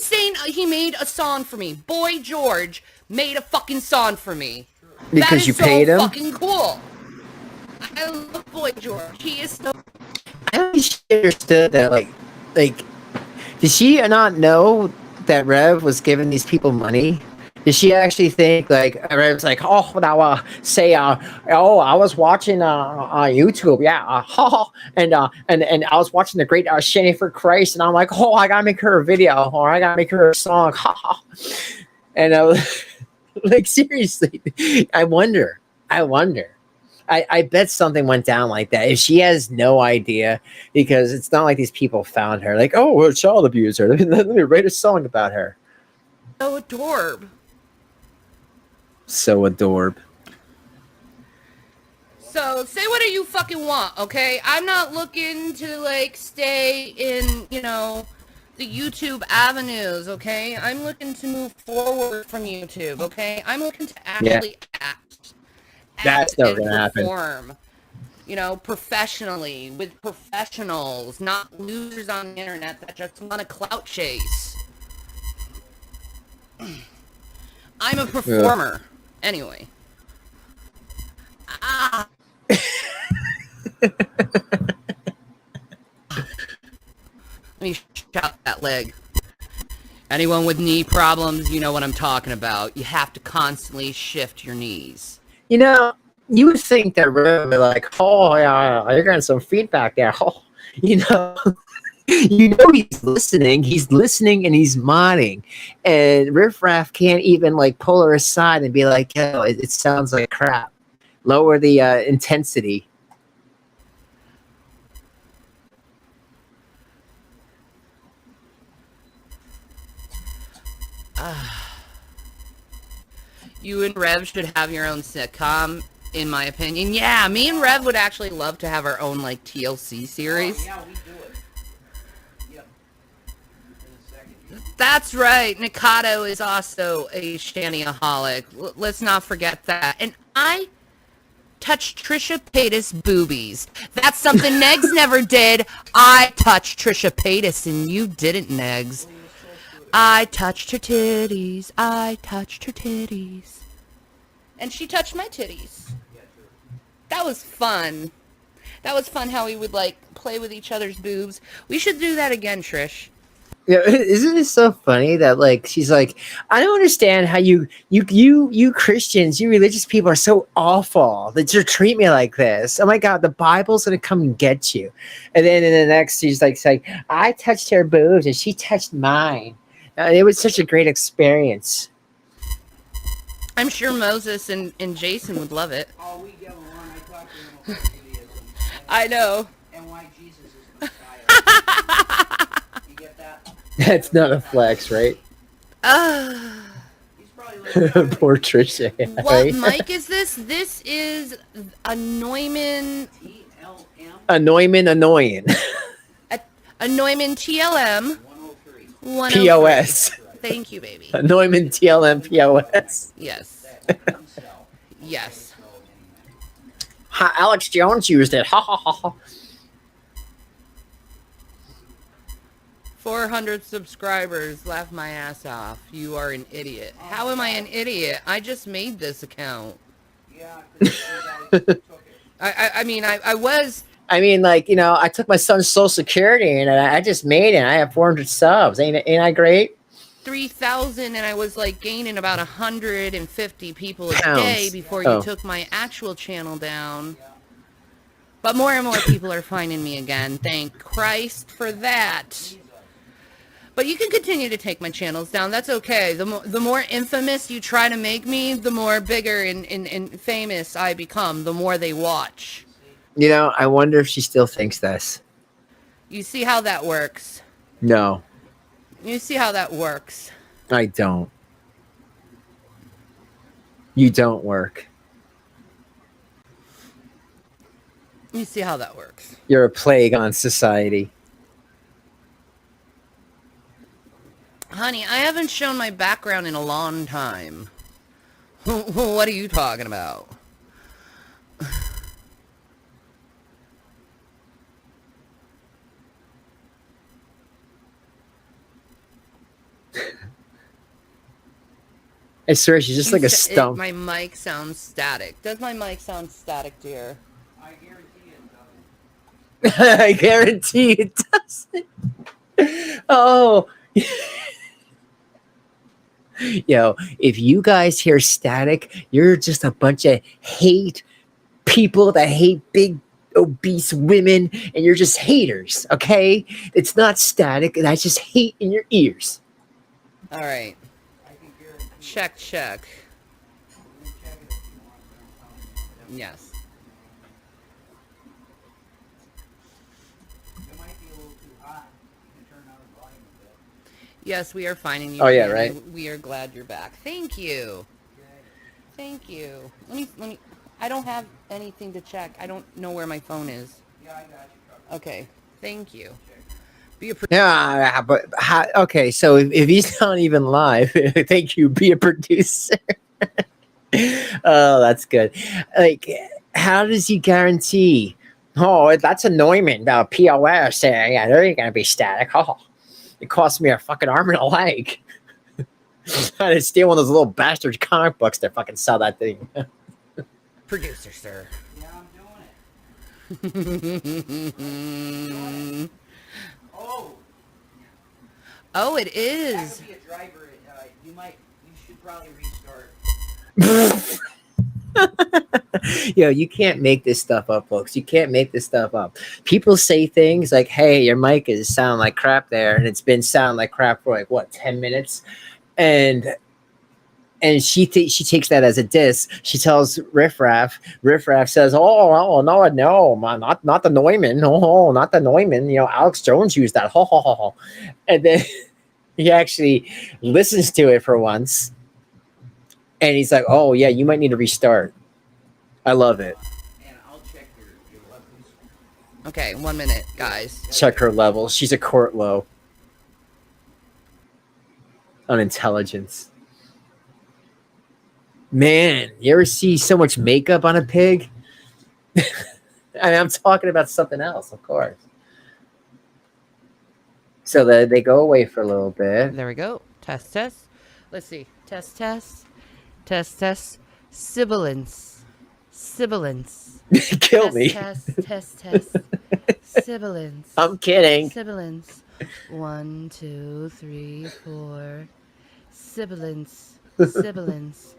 [SPEAKER 2] made a song for me. Boy George made a fucking song for me.
[SPEAKER 1] Because you paid him?
[SPEAKER 2] That is so fucking cool. I love Boy George. He is so...
[SPEAKER 1] I don't think she understood that, like, did she not know that Rev was giving these people money? Did she actually think, like, Rev's like, oh, now, I was watching on YouTube, yeah, and I was watching the great ShannyForChrist, and I'm like, oh, I gotta make her a video, or I gotta make her a song, and I was like, seriously, I wonder. I bet something went down like that. If she has no idea, because it's not like these people found her. Like, oh, we're a child abuser. Let me write a song about her.
[SPEAKER 2] So adorb.
[SPEAKER 1] So adorb.
[SPEAKER 2] So say whatever you fucking want, okay? I'm not looking to like stay in, the YouTube avenues, okay? I'm looking to move forward from YouTube, okay? I'm looking to actually act
[SPEAKER 1] That's never
[SPEAKER 2] and
[SPEAKER 1] gonna happen.
[SPEAKER 2] perform, you know, professionally, with professionals, not losers on the internet that just want to clout chase. I'm a performer. Anyway. Ah. Let me shout that leg. Anyone with knee problems, you know what I'm talking about. You have to constantly shift your knees.
[SPEAKER 1] You know, you would think that Rev would be like, oh, yeah, you're getting some feedback there. Oh, you know, you know he's listening. He's listening and he's modding. And Riff Raff can't even like pull her aside and be like, yo, it sounds like crap. Lower the intensity.
[SPEAKER 2] You and Rev should have your own sitcom, in my opinion. Yeah, me and Rev would actually love to have our own, like, TLC series.
[SPEAKER 3] Oh, yeah, we do it. Yep. In a second.
[SPEAKER 2] That's right. Mikado is also a shannyaholic. Let's not forget that. And I touched Trisha Paytas' boobies. That's something Negs never did. I touched Trisha Paytas and you didn't, Negs. I touched her titties. I touched her titties. And she touched my titties. That was fun. That was fun how we would, like, play with each other's boobs. We should do that again, Trish.
[SPEAKER 1] Yeah, isn't it so funny that like she's like, I don't understand how you Christians, you religious people are so awful that you treat me like this. Oh my God, the Bible's gonna come and get you. And then in the next, she's like saying, I touched her boobs and she touched mine. It was such a great experience.
[SPEAKER 2] I'm sure Moses and Jason would love it.
[SPEAKER 3] Oh, we get along. I talk to him about Judaism.
[SPEAKER 2] I know.
[SPEAKER 3] And why Jesus is the Messiah. You get that?
[SPEAKER 1] That's not a flex, right?
[SPEAKER 3] He's probably like,
[SPEAKER 1] Poor Trisha.
[SPEAKER 2] What
[SPEAKER 1] Right?
[SPEAKER 2] mic is this? This is a Neumann...
[SPEAKER 3] TLM
[SPEAKER 1] A Neumann annoying.
[SPEAKER 2] A Neumann TLM
[SPEAKER 3] 103.
[SPEAKER 2] 103.
[SPEAKER 1] POS.
[SPEAKER 2] Thank you, baby.
[SPEAKER 1] A Neumann TLM POS.
[SPEAKER 2] Yes.
[SPEAKER 3] Himself.
[SPEAKER 2] Yes.
[SPEAKER 1] Ha, Alex Jones used it. Ha ha ha ha.
[SPEAKER 2] 400 subscribers. Laugh my ass off. You are an idiot. How am I an idiot? I just made this account.
[SPEAKER 3] Yeah, 'cause you guys took it.
[SPEAKER 2] I mean, I was...
[SPEAKER 1] I mean, like, you know, I took my son's social security and I just made it. I have 400 subs. Ain't I great?
[SPEAKER 2] 3,000 and I was like gaining about 150 people a
[SPEAKER 1] Pounds.
[SPEAKER 2] day before
[SPEAKER 1] Oh.
[SPEAKER 2] you took my actual channel down. But more and more people are finding me again. Thank Christ for that. But you can continue to take my channels down. That's okay. The more infamous you try to make me, the more bigger and famous I become, the more they watch.
[SPEAKER 1] You know, I wonder if she still thinks this.
[SPEAKER 2] You see how that works?
[SPEAKER 1] No,
[SPEAKER 2] You see how that works?
[SPEAKER 1] I don't. You don't work.
[SPEAKER 2] You see how that works?
[SPEAKER 1] You're a plague on society.
[SPEAKER 2] Honey, I haven't shown my background in a long time. What are you talking about?
[SPEAKER 1] I swear, she's just like a stump.
[SPEAKER 2] My mic sounds static. Does my mic sound static, dear?
[SPEAKER 3] I guarantee it doesn't.
[SPEAKER 1] I guarantee it doesn't. Oh. Yo, if you guys hear static, you're just a bunch of hate people that hate big obese women and you're just haters, okay? It's not static, that's just hate in your ears.
[SPEAKER 2] All right.
[SPEAKER 3] I can guarantee it.
[SPEAKER 2] Check.
[SPEAKER 3] You can check it if you want.
[SPEAKER 2] Yes.
[SPEAKER 3] It might be a little too hot. You can turn down the volume a bit.
[SPEAKER 2] Yes, we are finding you.
[SPEAKER 1] Oh, yeah,
[SPEAKER 2] Shanny.
[SPEAKER 1] right?
[SPEAKER 2] We are glad you're back. Thank you.
[SPEAKER 3] Okay.
[SPEAKER 2] Thank you. Let me. I don't have anything to check. I don't know where my phone is.
[SPEAKER 3] Yeah, I got you covered.
[SPEAKER 2] Okay. Thank you.
[SPEAKER 3] Check.
[SPEAKER 1] Yeah, but okay. So if he's not even live, thank you. Be a producer. Oh, that's good. Like, how does he guarantee? Oh, that's a Neumann POS. Yeah, there ain't gonna be static. Oh, it cost me a fucking arm and a leg. I had to steal one of those little bastard comic books to fucking sell that thing.
[SPEAKER 4] Producer, sir.
[SPEAKER 3] Yeah, I'm doing it. Oh,
[SPEAKER 4] Oh, it
[SPEAKER 3] that
[SPEAKER 4] is.
[SPEAKER 3] could be a driver. You should probably restart.
[SPEAKER 1] Yo, you can't make this stuff up, folks. You can't make this stuff up. People say things like, "Hey, your mic is sound like crap there," and it's been sound like crap for like what 10 minutes, and she takes that as a diss. She tells Riff Raff says, "Oh no, man, not the Neumann. Oh, not the Neumann. You know, Alex Jones used that." Ho ho ho ho. And then he actually listens to it for once, and he's like, "Oh yeah, you might need to restart." I love it.
[SPEAKER 3] And I'll check your weapons.
[SPEAKER 4] Okay, 1 minute, guys.
[SPEAKER 1] Check her level. She's a court low on intelligence. Man, you ever see so much makeup on a pig? I mean, I'm talking about something else, of course. So they go away for a little bit.
[SPEAKER 4] There we go. Test, test. Let's see. Test, test. Test, test. Sibilance. Sibilance.
[SPEAKER 1] Kill
[SPEAKER 4] Test,
[SPEAKER 1] me.
[SPEAKER 4] test, test, test. Sibilance.
[SPEAKER 1] I'm kidding.
[SPEAKER 4] Sibilance. 1, 2, 3, 4. Sibilance. Sibilance.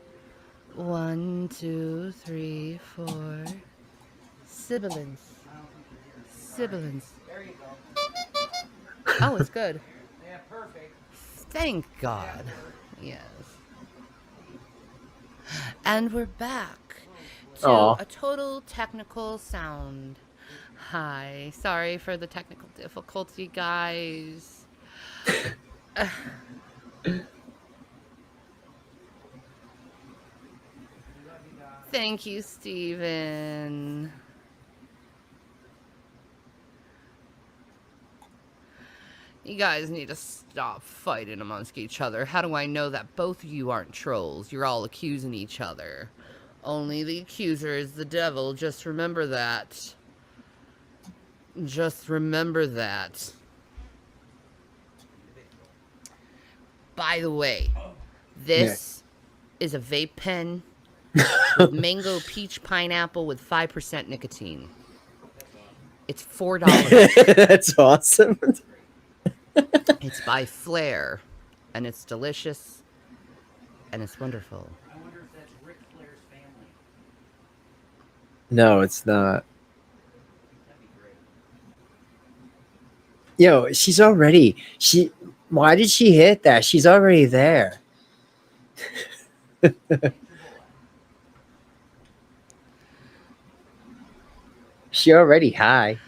[SPEAKER 4] 1, 2, 3, 4. Sibilance. Sibilance.
[SPEAKER 3] There you go.
[SPEAKER 4] Oh, it's good.
[SPEAKER 3] Yeah, perfect.
[SPEAKER 4] Thank God. Yes. And we're back to
[SPEAKER 1] Aw.
[SPEAKER 4] a total technical sound. Hi. Sorry for the technical difficulty, guys. Thank you, Steven. You guys need to stop fighting amongst each other. How do I know that both of you aren't trolls? You're all accusing each other. Only the accuser is the devil. Just remember that. Just remember that. By the way, this is a vape pen with mango, peach, pineapple with 5% nicotine. It's $4.
[SPEAKER 1] That's awesome.
[SPEAKER 4] It's by Flair, and it's delicious, and it's wonderful.
[SPEAKER 3] I wonder if that's Ric Flair's family.
[SPEAKER 1] No, it's not.
[SPEAKER 3] That'd be great.
[SPEAKER 1] Yo, she's already. Why did she hit that? She's already there. She already high.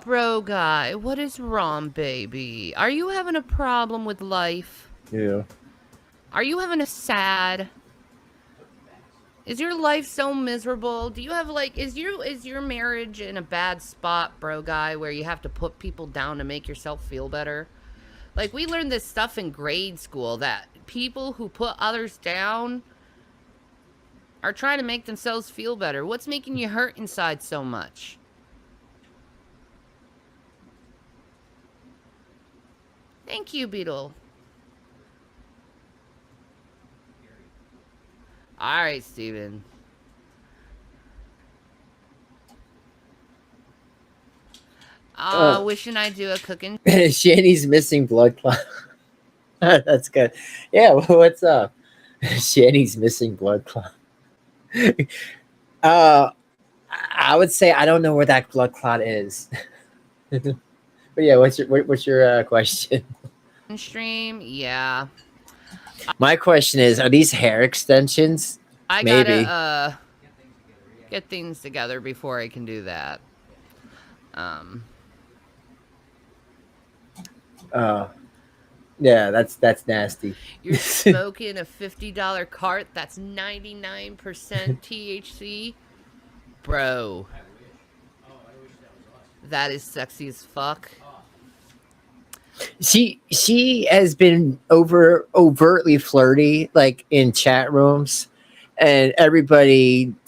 [SPEAKER 4] Bro guy, what is wrong, baby? Are you having a problem with life?
[SPEAKER 1] Yeah.
[SPEAKER 4] Are you having a sad? Is your life so miserable? Do you have like is your marriage in a bad spot, bro guy, where you have to put people down to make yourself feel better? Like we learned this stuff in grade school that people who put others down are trying to make themselves feel better. What's making you hurt inside so much? Thank you, Beetle. All right, Steven. Wishing I do a cooking.
[SPEAKER 1] Shanny's missing blood clot. That's good. Yeah, what's up? Shanny's missing blood clot. I would say I don't know where that blood clot is. But yeah, what's your question?
[SPEAKER 4] Stream, yeah.
[SPEAKER 1] My question is, are these hair extensions?
[SPEAKER 4] I
[SPEAKER 1] Maybe.
[SPEAKER 4] gotta get things together before I can do that.
[SPEAKER 1] Yeah, that's nasty.
[SPEAKER 4] You're smoking a $50 cart that's 99% THC, bro.
[SPEAKER 3] I wish that was us.
[SPEAKER 4] That is sexy as fuck.
[SPEAKER 1] She has been overtly flirty, like in chat rooms, and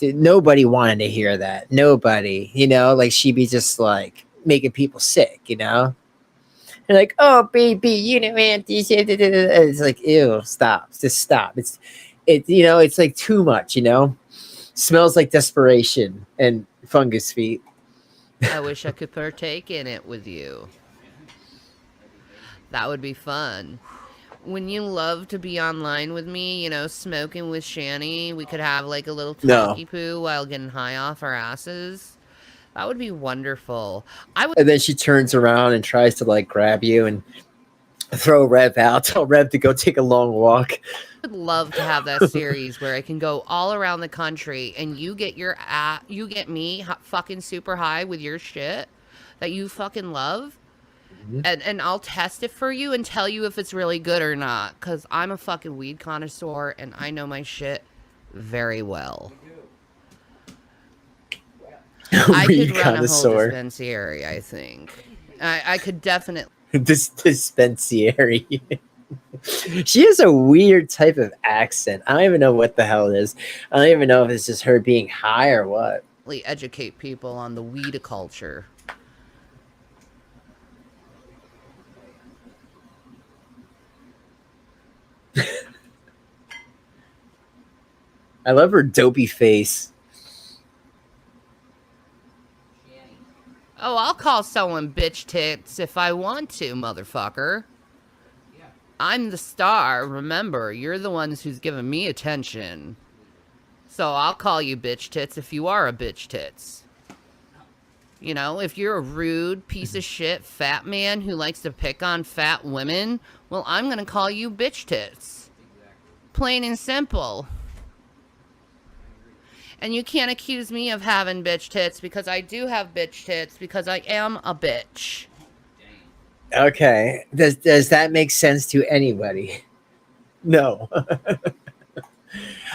[SPEAKER 1] nobody wanted to hear that. Nobody, like she'd be just like making people sick, And like, oh baby, Auntie, it's like, ew, stop, just stop. It's like too much, Smells like desperation and fungus feet.
[SPEAKER 4] I wish I could partake in it with you. That would be fun. When you love to be online with me, smoking with Shanny, we could have like a little
[SPEAKER 1] No.
[SPEAKER 4] talky poo while getting high off our asses. That would be wonderful.
[SPEAKER 1] And then she turns around and tries to like grab you and throw Rev out. Tell Rev to go take a long walk.
[SPEAKER 4] would love to have that series where I can go all around the country and you get me fucking super high with your shit that you fucking love. And I'll test it for you and tell you if it's really good or not. Because I'm a fucking weed connoisseur and I know my shit very well. I could run a whole dispensary, I think. I could definitely.
[SPEAKER 1] Dispensary. She has a weird type of accent. I don't even know what the hell it is. I don't even know if it's just her being high or what.
[SPEAKER 4] Educate people on the weed culture.
[SPEAKER 1] I love her dopey face.
[SPEAKER 4] Oh, I'll call someone bitch tits if I want to, motherfucker. Yeah. I'm the star. Remember, you're the ones who's giving me attention. So I'll call you bitch tits if you are a bitch tits. If you're a rude piece of shit fat man who likes to pick on fat women, well, I'm going to call you bitch tits. Plain and simple. And you can't accuse me of having bitch tits because I do have bitch tits because I am a bitch.
[SPEAKER 1] Okay. Does that make sense to anybody? No.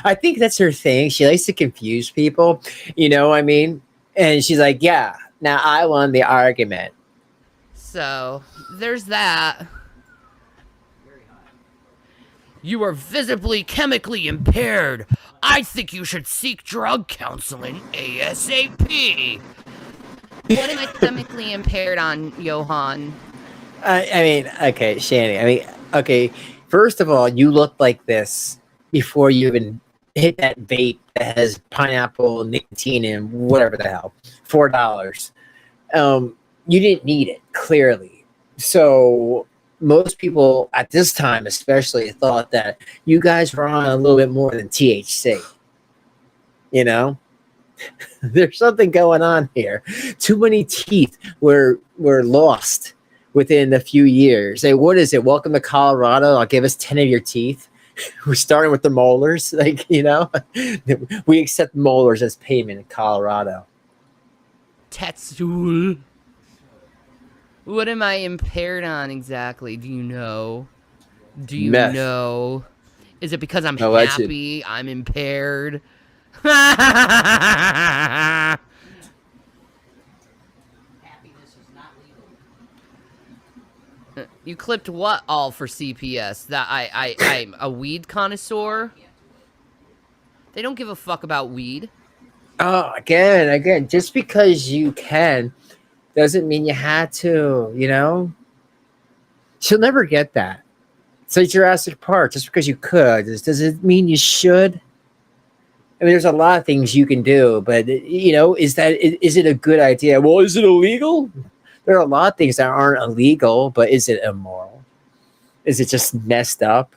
[SPEAKER 1] I think that's her thing. She likes to confuse people. You know what I mean? And she's like, yeah, now I won the argument.
[SPEAKER 4] So there's that. You are visibly chemically impaired. I think you should seek drug counseling ASAP. What am I chemically impaired on, Johan?
[SPEAKER 1] Okay, Shanny. Okay, first of all, you look like this before you even hit that vape that has pineapple, nicotine, and whatever the hell. $4. You didn't need it, clearly. So most people at this time especially thought that you guys were on a little bit more than THC. There's something going on here. Too many teeth were lost within a few years. Hey, what is it? Welcome to Colorado. I'll give us 10 of your teeth. We're starting with the molars. We accept molars as payment in Colorado.
[SPEAKER 4] Tetsul. What am I impaired on exactly? Do you know?
[SPEAKER 1] Meth.
[SPEAKER 4] Know? Is it because I'm
[SPEAKER 1] Alleged.
[SPEAKER 4] happy? I'm impaired.
[SPEAKER 3] Happiness is not legal.
[SPEAKER 4] You clipped what all for CPS? That I'm a weed connoisseur? They don't give a fuck about weed.
[SPEAKER 1] Oh, again, just because you can doesn't mean you had to, She'll never get that. It's like Jurassic Park. Just because you could, does it mean you should? I mean, there's a lot of things you can do, but, is it a good idea? Well, is it illegal? There are a lot of things that aren't illegal, but is it immoral? Is it just messed up?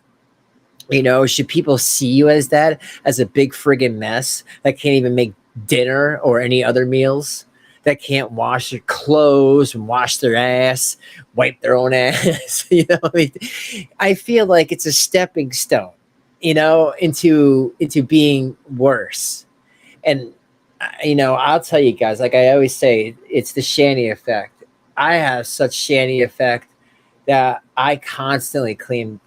[SPEAKER 1] Should people see you as that, as a big friggin' mess that can't even make dinner or any other meals? That can't wash their clothes and wash their ass, wipe their own ass. I feel like it's a stepping stone, into being worse. And I'll tell you guys, like I always say, it's the Shanny effect. I have such Shanny effect that I constantly clean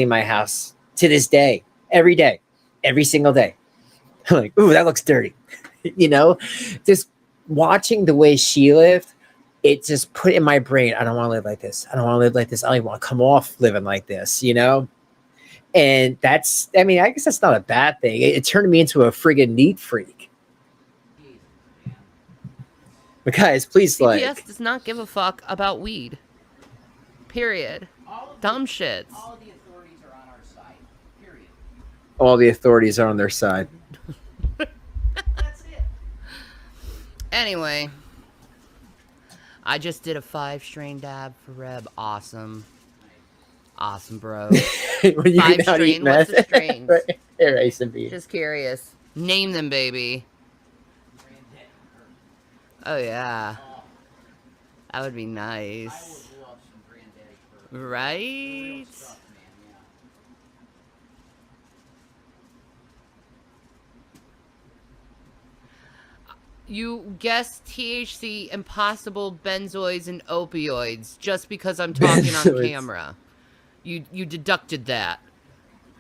[SPEAKER 1] my house to this day, every single day. I'm like, ooh, that looks dirty. Just watching the way she lived, it just put in my brain, I don't want to live like this. I don't want to live like this. I don't even want to come off living like this, you know? And that's, I mean, I guess that's not a bad thing. It turned me into a friggin' neat freak.
[SPEAKER 3] Jesus, man.
[SPEAKER 1] But guys, please
[SPEAKER 4] CPS does not give a fuck about weed. Period.
[SPEAKER 3] All of
[SPEAKER 4] Dumb
[SPEAKER 3] the,
[SPEAKER 4] shits.
[SPEAKER 3] all of the authorities are on our side. Period.
[SPEAKER 1] all the authorities are on their side.
[SPEAKER 3] That's it.
[SPEAKER 4] Anyway, I just did a 5-strain dab for Reb. Awesome. Awesome, bro.
[SPEAKER 1] When you
[SPEAKER 4] 5
[SPEAKER 1] get out to eat
[SPEAKER 4] strain, what's
[SPEAKER 1] meth.
[SPEAKER 4] the strains?
[SPEAKER 1] Right. Rice and beans.
[SPEAKER 4] Just curious. Name them, baby.
[SPEAKER 3] Granddaddy Kurt.
[SPEAKER 4] Oh, yeah.
[SPEAKER 3] Oh,
[SPEAKER 4] That would be
[SPEAKER 3] I
[SPEAKER 4] nice.
[SPEAKER 3] would love some Granddaddy Kurt. Real
[SPEAKER 4] Right?
[SPEAKER 3] stuff, man. Yeah.
[SPEAKER 4] You guessed THC, impossible benzoids, and opioids just because I'm talking on
[SPEAKER 1] Benzoids.
[SPEAKER 4] camera. You deducted that.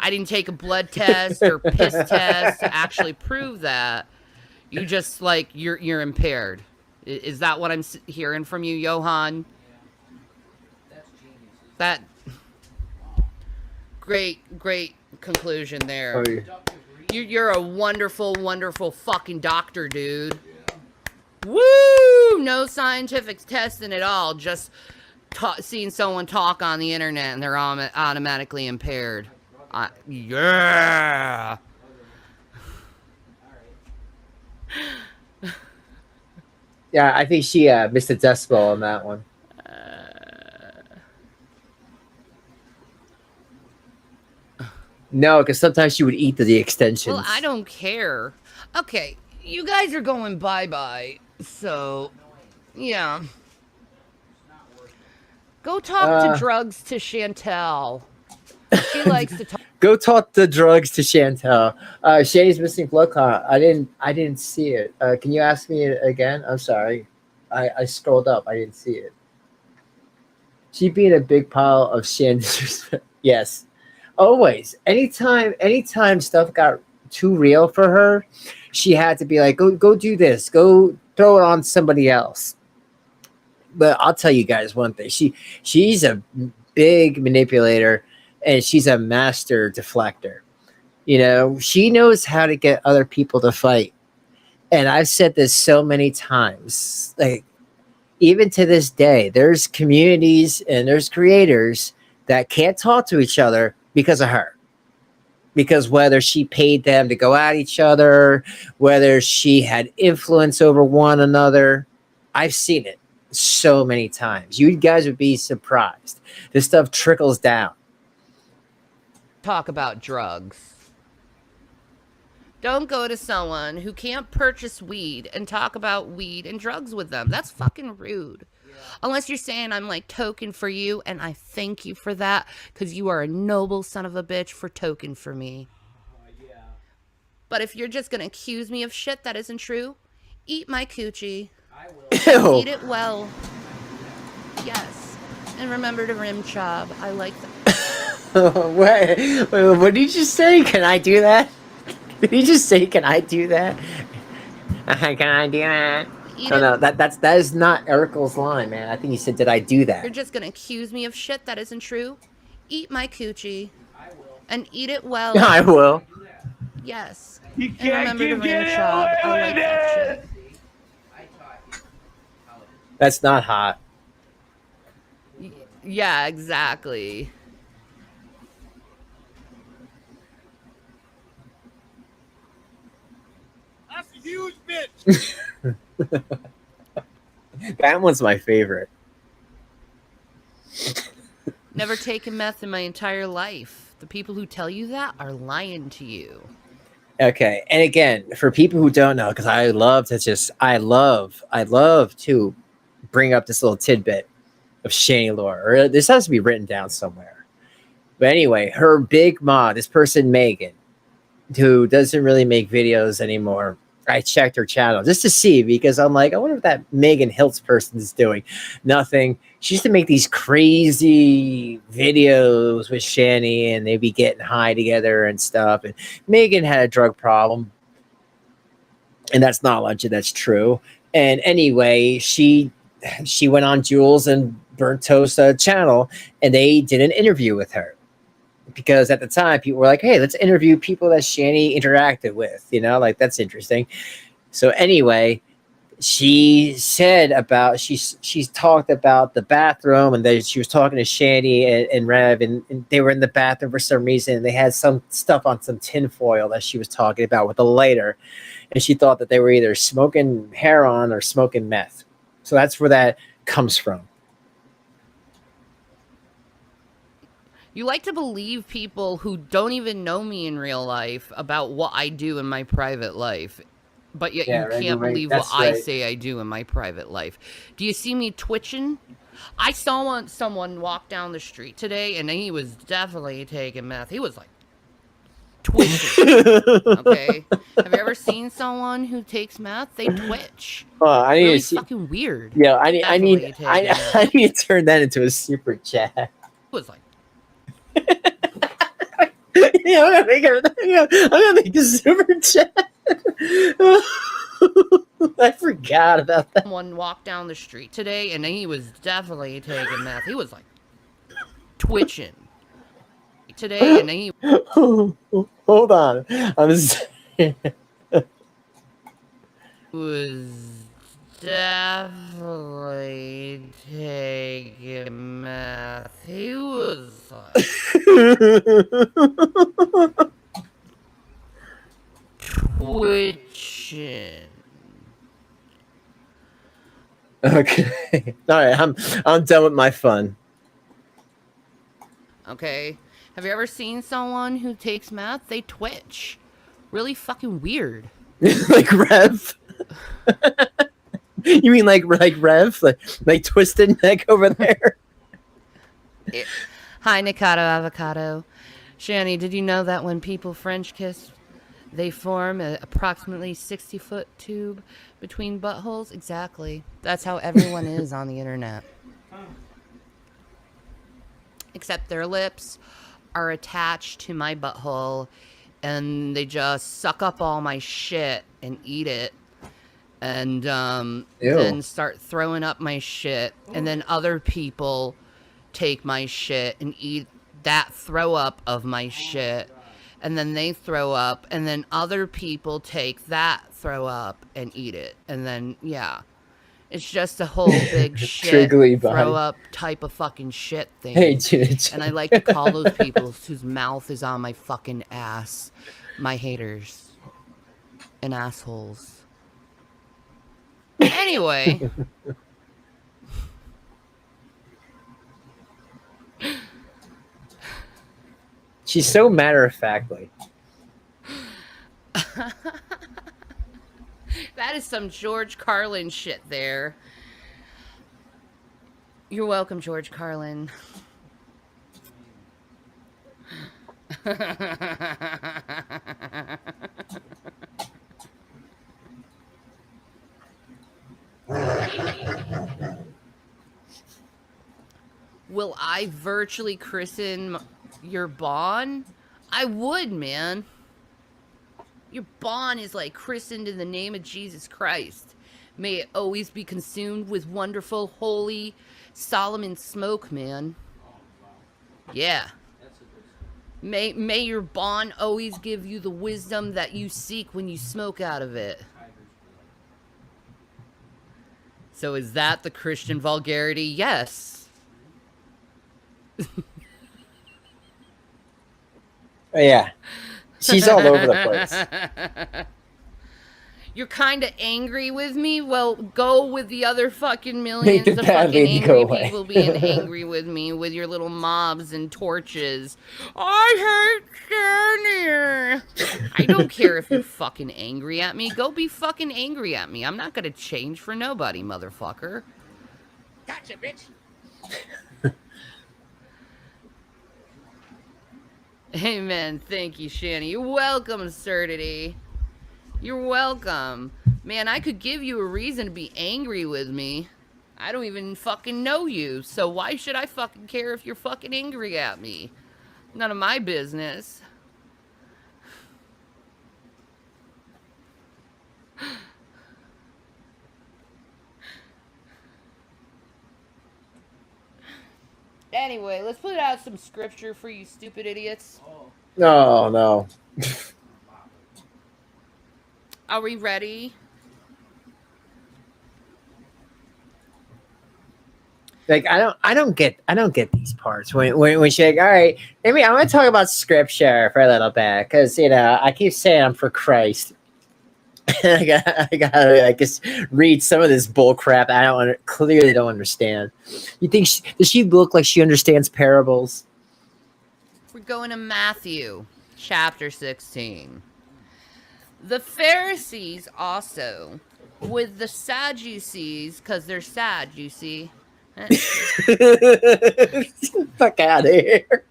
[SPEAKER 4] I didn't take a blood test or piss test to actually prove that. You just like you're impaired. Is that what I'm hearing from you, Johan?
[SPEAKER 3] That's genius.
[SPEAKER 4] That great conclusion there.
[SPEAKER 1] Oh, yeah.
[SPEAKER 3] Dr. Green.
[SPEAKER 4] You're a wonderful fucking doctor, dude. Woo! No scientific testing at all. Just seeing someone talk on the internet and they're automatically impaired. Yeah.
[SPEAKER 1] Yeah, I think she missed a decibel on that one. No, because sometimes she would eat the extensions.
[SPEAKER 4] Well, I don't care. Okay, you guys are going bye-bye. So, yeah. Go talk to drugs to Chantel. She likes to talk.
[SPEAKER 1] Go talk the drugs to Chantel. Shanny's missing blood clot. I didn't see it. Can you ask me it again? I'm sorry. I scrolled up. I didn't see it. She being a big pile of Shanny's. Yes. Always. Anytime stuff got too real for her, she had to be like, go do this. Go throw it on somebody else. But I'll tell you guys one thing. She's a big manipulator and she's a master deflector. You know, she knows how to get other people to fight. And I've said this so many times. Like, even to this day, there's communities and there's creators that can't talk to each other because of her. Because whether she paid them to go at each other, whether she had influence over one another, I've seen it so many times. You guys would be surprised. This stuff trickles down.
[SPEAKER 4] Talk about drugs. Don't go to someone who can't purchase weed and talk about weed and drugs with them. That's fucking rude. Yeah. Unless you're saying I'm like token for you, and I thank you for that because you are a noble son of a bitch for token for me.
[SPEAKER 3] Yeah.
[SPEAKER 4] But if you're just gonna accuse me of shit that isn't true, eat my coochie.
[SPEAKER 3] I will.
[SPEAKER 1] Ew.
[SPEAKER 4] Eat it well. Yes. And remember to rim job. I like that.
[SPEAKER 1] Wait, what did you just say? Can I do that? Did you just say, can I do that? Can I do that? No, that is not Ericle's line, man. I think he said, did I do that?
[SPEAKER 4] You're just gonna accuse me of shit that isn't true? Eat my coochie.
[SPEAKER 3] I will.
[SPEAKER 4] And eat it well.
[SPEAKER 1] I will.
[SPEAKER 4] Yes.
[SPEAKER 5] You
[SPEAKER 4] And
[SPEAKER 5] can't
[SPEAKER 4] remember to
[SPEAKER 5] keep
[SPEAKER 4] rim
[SPEAKER 5] getting
[SPEAKER 4] job.
[SPEAKER 5] away
[SPEAKER 4] I like
[SPEAKER 5] with
[SPEAKER 4] that
[SPEAKER 5] it.
[SPEAKER 4] shit.
[SPEAKER 3] See, I taught you how it is.
[SPEAKER 1] That's not hot.
[SPEAKER 4] Yeah, exactly.
[SPEAKER 5] That's a huge bitch.
[SPEAKER 1] That one's my favorite.
[SPEAKER 4] Never taken meth in my entire life. The people who tell you that are lying to you.
[SPEAKER 1] Okay, and again, for people who don't know, because I love to bring up this little tidbit of Shanny lore, or this has to be written down somewhere. But anyway, her big ma, this person Megan, who doesn't really make videos anymore. I checked her channel just to see, because I'm like, I wonder what that Megan Hiltz person is doing. Nothing. She used to make these crazy videos with Shanny, and they'd be getting high together and stuff. And Megan had a drug problem, and that's not legend. That's true. And anyway, she she went on Jules and Burnt Toast channel, and they did an interview with her. Because at the time, people were like, hey, let's interview people that Shanny interacted with, like that's interesting. So anyway, she said about, she's talked about the bathroom, and then she was talking to Shanny and Rev, and they were in the bathroom for some reason, and they had some stuff on some tinfoil that she was talking about with a lighter, and she thought that they were either smoking heroin or smoking meth. So that's where that comes from.
[SPEAKER 4] You like to believe people who don't even know me in real life about what I do in my private life, but yet you can't believe what I say I do in my private life. Do you see me twitching? I saw someone walk down the street today, and he was definitely taking meth. He was like twitching. Okay, have you ever seen someone who takes meth? They twitch.
[SPEAKER 1] I need
[SPEAKER 4] really
[SPEAKER 1] to see.
[SPEAKER 4] Fucking weird.
[SPEAKER 1] Yeah, I need to turn that into a super chat.
[SPEAKER 4] It was like.
[SPEAKER 1] Yeah, I'm gonna make a super chat. I forgot about that.
[SPEAKER 4] Someone walked down the street today, and he was definitely taking meth. He was like twitching today, and he
[SPEAKER 1] hold on.
[SPEAKER 4] was definitely taking meth. He was like twitching.
[SPEAKER 1] Okay. All right. I'm done with my fun.
[SPEAKER 4] Okay. Have you ever seen someone who takes meth? They twitch. Really fucking weird.
[SPEAKER 1] Like Rev. You mean like Rev? Like Twisted Neck over there?
[SPEAKER 4] Hi, Nikado Avocado. Shanny, did you know that when people French kiss, they form an approximately 60-foot tube between buttholes? Exactly. That's how everyone is on the internet. Except their lips are attached to my butthole, and they just suck up all my shit and eat it, and then start throwing up my shit, and then other people take my shit and eat that throw up of my shit, and then they throw up, and then other people take that throw up and eat it, and then it's just a whole big shit throw up type of fucking shit thing.
[SPEAKER 1] Hey, dude.
[SPEAKER 4] And I like to call those people whose mouth is on my fucking ass my haters and assholes. Anyway.
[SPEAKER 1] She's so matter-of-factly.
[SPEAKER 4] That is some George Carlin shit there. You're welcome, George Carlin. Will I virtually christen your Bon? I would, man. Your Bon is like christened in the name of Jesus Christ. May it always be consumed with wonderful, holy Solomon smoke, man. Yeah. May your Bon always give you the wisdom that you seek when you smoke out of it. So is that the Christian vulgarity? Yes.
[SPEAKER 1] Yeah. She's all over the place.
[SPEAKER 4] You're kind of angry with me? Well, go with the other fucking millions of
[SPEAKER 1] bad
[SPEAKER 4] fucking
[SPEAKER 1] lady go
[SPEAKER 4] angry
[SPEAKER 1] away.
[SPEAKER 4] people being angry with me with your little mobs and torches. I hate Shanny. I don't care if you're fucking angry at me. Go be fucking angry at me. I'm not gonna change for nobody, motherfucker.
[SPEAKER 5] Gotcha, bitch.
[SPEAKER 4] Amen. Thank you, Shanny. You're welcome, Surdity. You're welcome. Man, I could give you a reason to be angry with me. I don't even fucking know you, so why should I fucking care if you're fucking angry at me? None of my business. Anyway, let's put out some scripture for you stupid idiots.
[SPEAKER 1] No, no.
[SPEAKER 4] Are we ready?
[SPEAKER 1] Like I don't get these parts when she's like, all right, maybe I'm gonna talk about scripture for a little bit because I keep saying I'm for Christ. I gotta like just read some of this bull crap. Clearly don't understand. You think does she look like she understands parables?
[SPEAKER 4] We're going to Matthew chapter 16. The Pharisees also, with the Sadducees, because they're sad, you see.
[SPEAKER 1] Fuck out of here.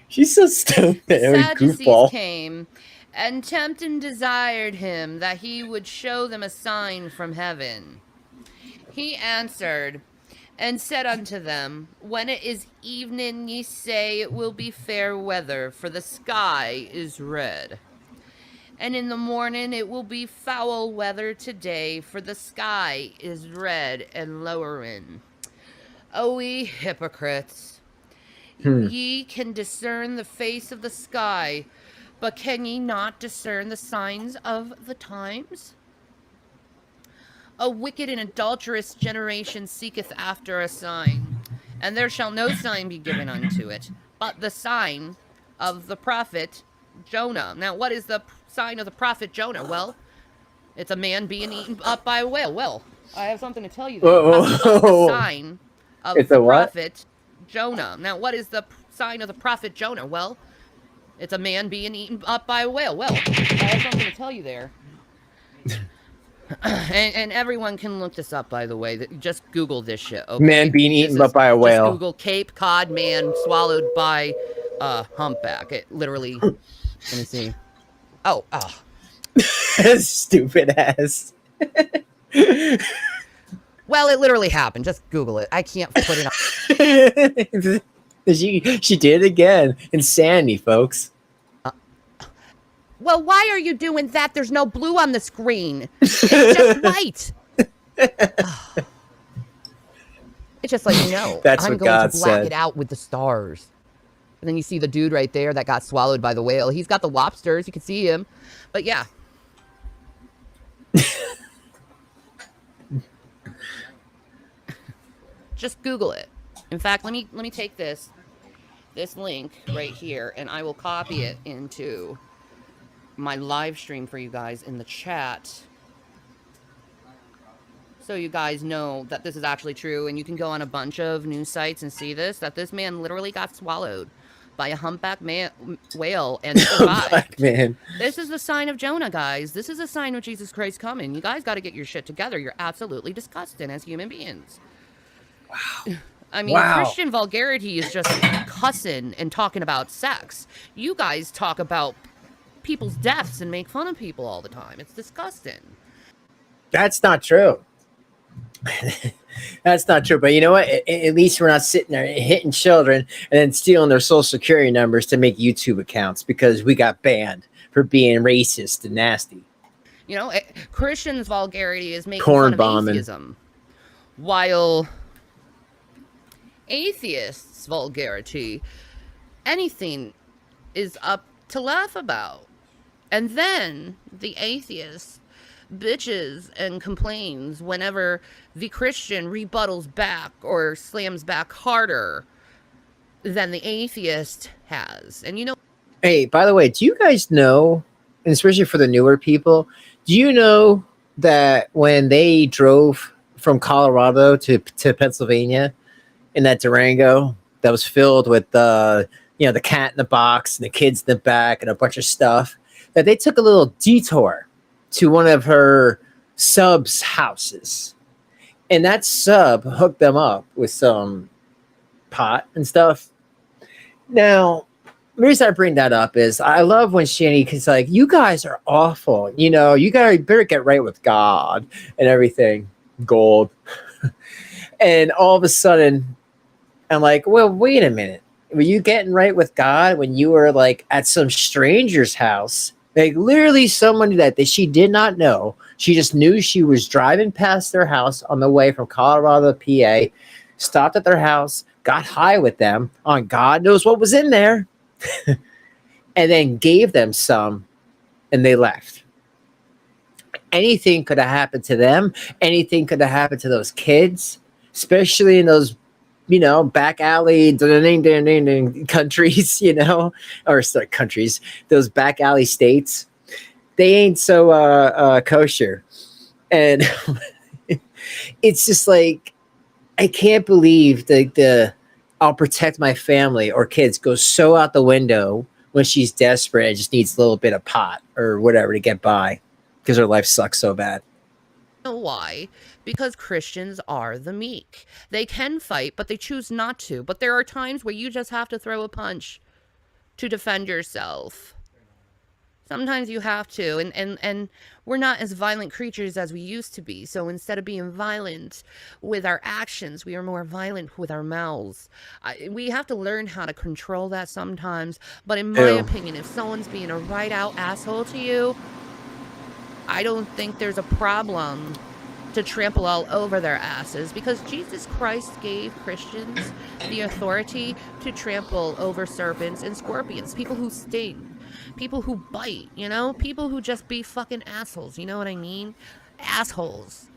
[SPEAKER 1] She's so stupid.
[SPEAKER 4] Sadducees
[SPEAKER 1] Goofball.
[SPEAKER 4] came and tempted and desired him that he would show them a sign from heaven. He answered and said unto them, when it is evening, ye say it will be fair weather, for the sky is red. And in the morning it will be foul weather today, for the sky is red and lowering. O ye hypocrites! Ye can discern the face of the sky, but can ye not discern the signs of the times? A wicked and adulterous generation seeketh after a sign, and there shall no sign be given unto it, but the sign of the prophet Jonah. Now, what is the sign of the prophet Jonah? Well, it's a man being eaten up by a whale. Well, I have something to tell you there. The sign of
[SPEAKER 1] It's
[SPEAKER 4] the
[SPEAKER 1] a what?
[SPEAKER 4] prophet Jonah. Now, what is the sign of the prophet Jonah? Well, it's a man being eaten up by a whale. Well, I have something to tell you there. And everyone can look this up, by the way. Just Google this shit, okay?
[SPEAKER 1] Man being eaten up by a whale.
[SPEAKER 4] Just Google Cape Cod man swallowed by a humpback. It literally... Let me see. Oh.
[SPEAKER 1] Stupid ass.
[SPEAKER 4] Well, it literally happened. Just Google it. I can't put it on.
[SPEAKER 1] She did it again. Insanity, folks.
[SPEAKER 4] Well, why are you doing that? There's no blue on the screen. It's just white. It's just like, no.
[SPEAKER 1] That's
[SPEAKER 4] I'm
[SPEAKER 1] what
[SPEAKER 4] going
[SPEAKER 1] God
[SPEAKER 4] to black
[SPEAKER 1] said.
[SPEAKER 4] it out with the stars. And then you see the dude right there that got swallowed by the whale. He's got the lobsters. You can see him. But yeah. Just Google it. In fact, let me take this link right here, and I will copy it into my live stream for you guys in the chat, so you guys know that this is actually true. And you can go on a bunch of news sites and see that this man literally got swallowed by a humpback whale and survived.
[SPEAKER 1] Man.
[SPEAKER 4] This is the sign of Jonah, guys. This is a sign of Jesus Christ coming. You guys got to get your shit together. You're absolutely disgusting as human beings. Wow. I mean, Christian vulgarity is just cussing and talking about sex. You guys talk about people's deaths and make fun of people all the time. It's disgusting.
[SPEAKER 1] That's not true. That's not true. But you know what? At least we're not sitting there hitting children and then stealing their social security numbers to make YouTube accounts because we got banned for being racist and nasty.
[SPEAKER 4] You know, Christians' vulgarity is making
[SPEAKER 1] Corn
[SPEAKER 4] fun
[SPEAKER 1] bombing.
[SPEAKER 4] of atheism, while atheists' vulgarity, anything is up to laugh about. And then the atheist bitches and complains whenever the Christian rebuttals back or slams back harder than the atheist has. And you know...
[SPEAKER 1] Hey, by the way, do you guys know, and especially for the newer people, do you know that when they drove from Colorado to Pennsylvania in that Durango that was filled with the cat in the box and the kids in the back and a bunch of stuff, that they took a little detour to one of her sub's houses, and that sub hooked them up with some pot and stuff. Now, the reason I bring that up is I love when Shanny is like, you guys are awful. You know, you better get right with God and everything. Gold. And all of a sudden, I'm like, well, wait a minute. Were you getting right with God when you were like at some stranger's house? Like literally someone that she did not know. She just knew she was driving past their house on the way from Colorado to PA, stopped at their house, got high with them on God knows what was in there, and then gave them some, and they left. Anything could have happened to them. Anything could have happened to those kids, especially in those, back alley countries, or sorry, countries, those back alley states. They ain't so kosher. And it's just like, I can't believe the I'll protect my family or kids goes so out the window when she's desperate and just needs a little bit of pot or whatever to get by because her life sucks so bad.
[SPEAKER 4] Know why? Because Christians are the meek. They can fight, but they choose not to. But there are times where you just have to throw a punch to defend yourself. Sometimes you have to, and we're not as violent creatures as we used to be. So instead of being violent with our actions, we are more violent with our mouths. We have to learn how to control that sometimes. But in my opinion, if someone's being a right-out asshole to you, I don't think there's a problem to trample all over their asses, because Jesus Christ gave Christians the authority to trample over serpents and scorpions, people who sting, people who bite, people who just be fucking assholes, you know what I mean? Assholes.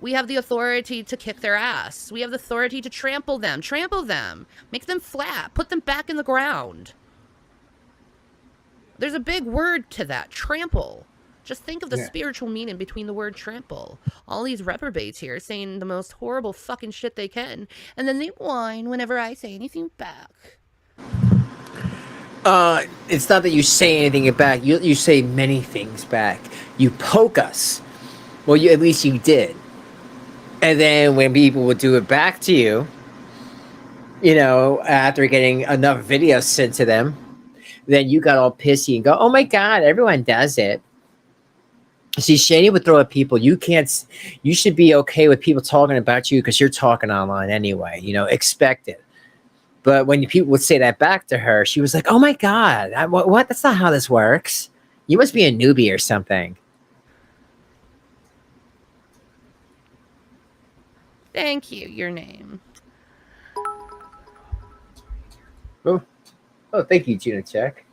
[SPEAKER 4] We have the authority to kick their ass. We have the authority to trample them, make them flat, put them back in the ground. There's a big word to that, trample. Just think of the spiritual meaning between the word trample. All these reprobates here saying the most horrible fucking shit they can, and then they whine whenever I say anything back.
[SPEAKER 1] It's not that you say anything back. You say many things back. You poke us. Well, at least you did. And then when people would do it back to you, after getting enough videos sent to them, then you got all pissy and go, "Oh my God, everyone does it." See, Shanny would throw at people. You should be okay with people talking about you because you're talking online anyway. Expect it. But when people would say that back to her, she was like, "Oh my God, what? That's not how this works. You must be a newbie or something."
[SPEAKER 4] Thank you. Your name.
[SPEAKER 1] Oh, thank you, Gina Check.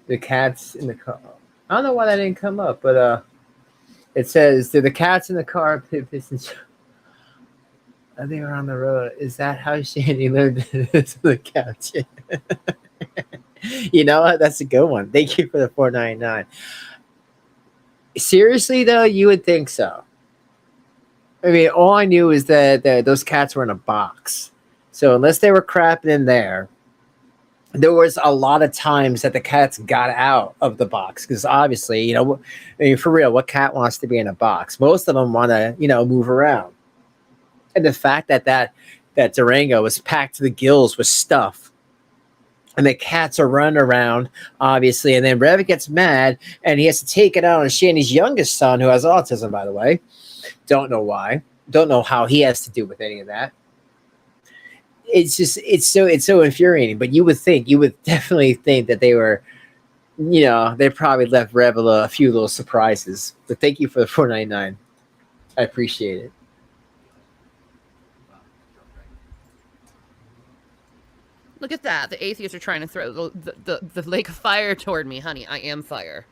[SPEAKER 1] The cats in the car. I don't know why that didn't come up, but it says, "Do the cats in the car pissing?" They were on the road. Is that how Shanny lived to the couch? You know what? That's a good one. Thank you for the $4.99. Seriously, though, you would think so. I mean, all I knew is that those cats were in a box. So unless they were crapping in there was a lot of times that the cats got out of the box because obviously, for real, what cat wants to be in a box? Most of them want to, move around. And the fact that Durango was packed to the gills with stuff, and the cats are running around, obviously, and then Rev gets mad, and he has to take it out on Shanny's youngest son, who has autism, by the way. Don't know why. Don't know how he has to do with any of that. It's so infuriating. But you would definitely think that they were, they probably left Rev a few little surprises. But thank you for the $4.99. I appreciate it.
[SPEAKER 4] Look at that. The atheists are trying to throw the lake of fire toward me. Honey, I am fire.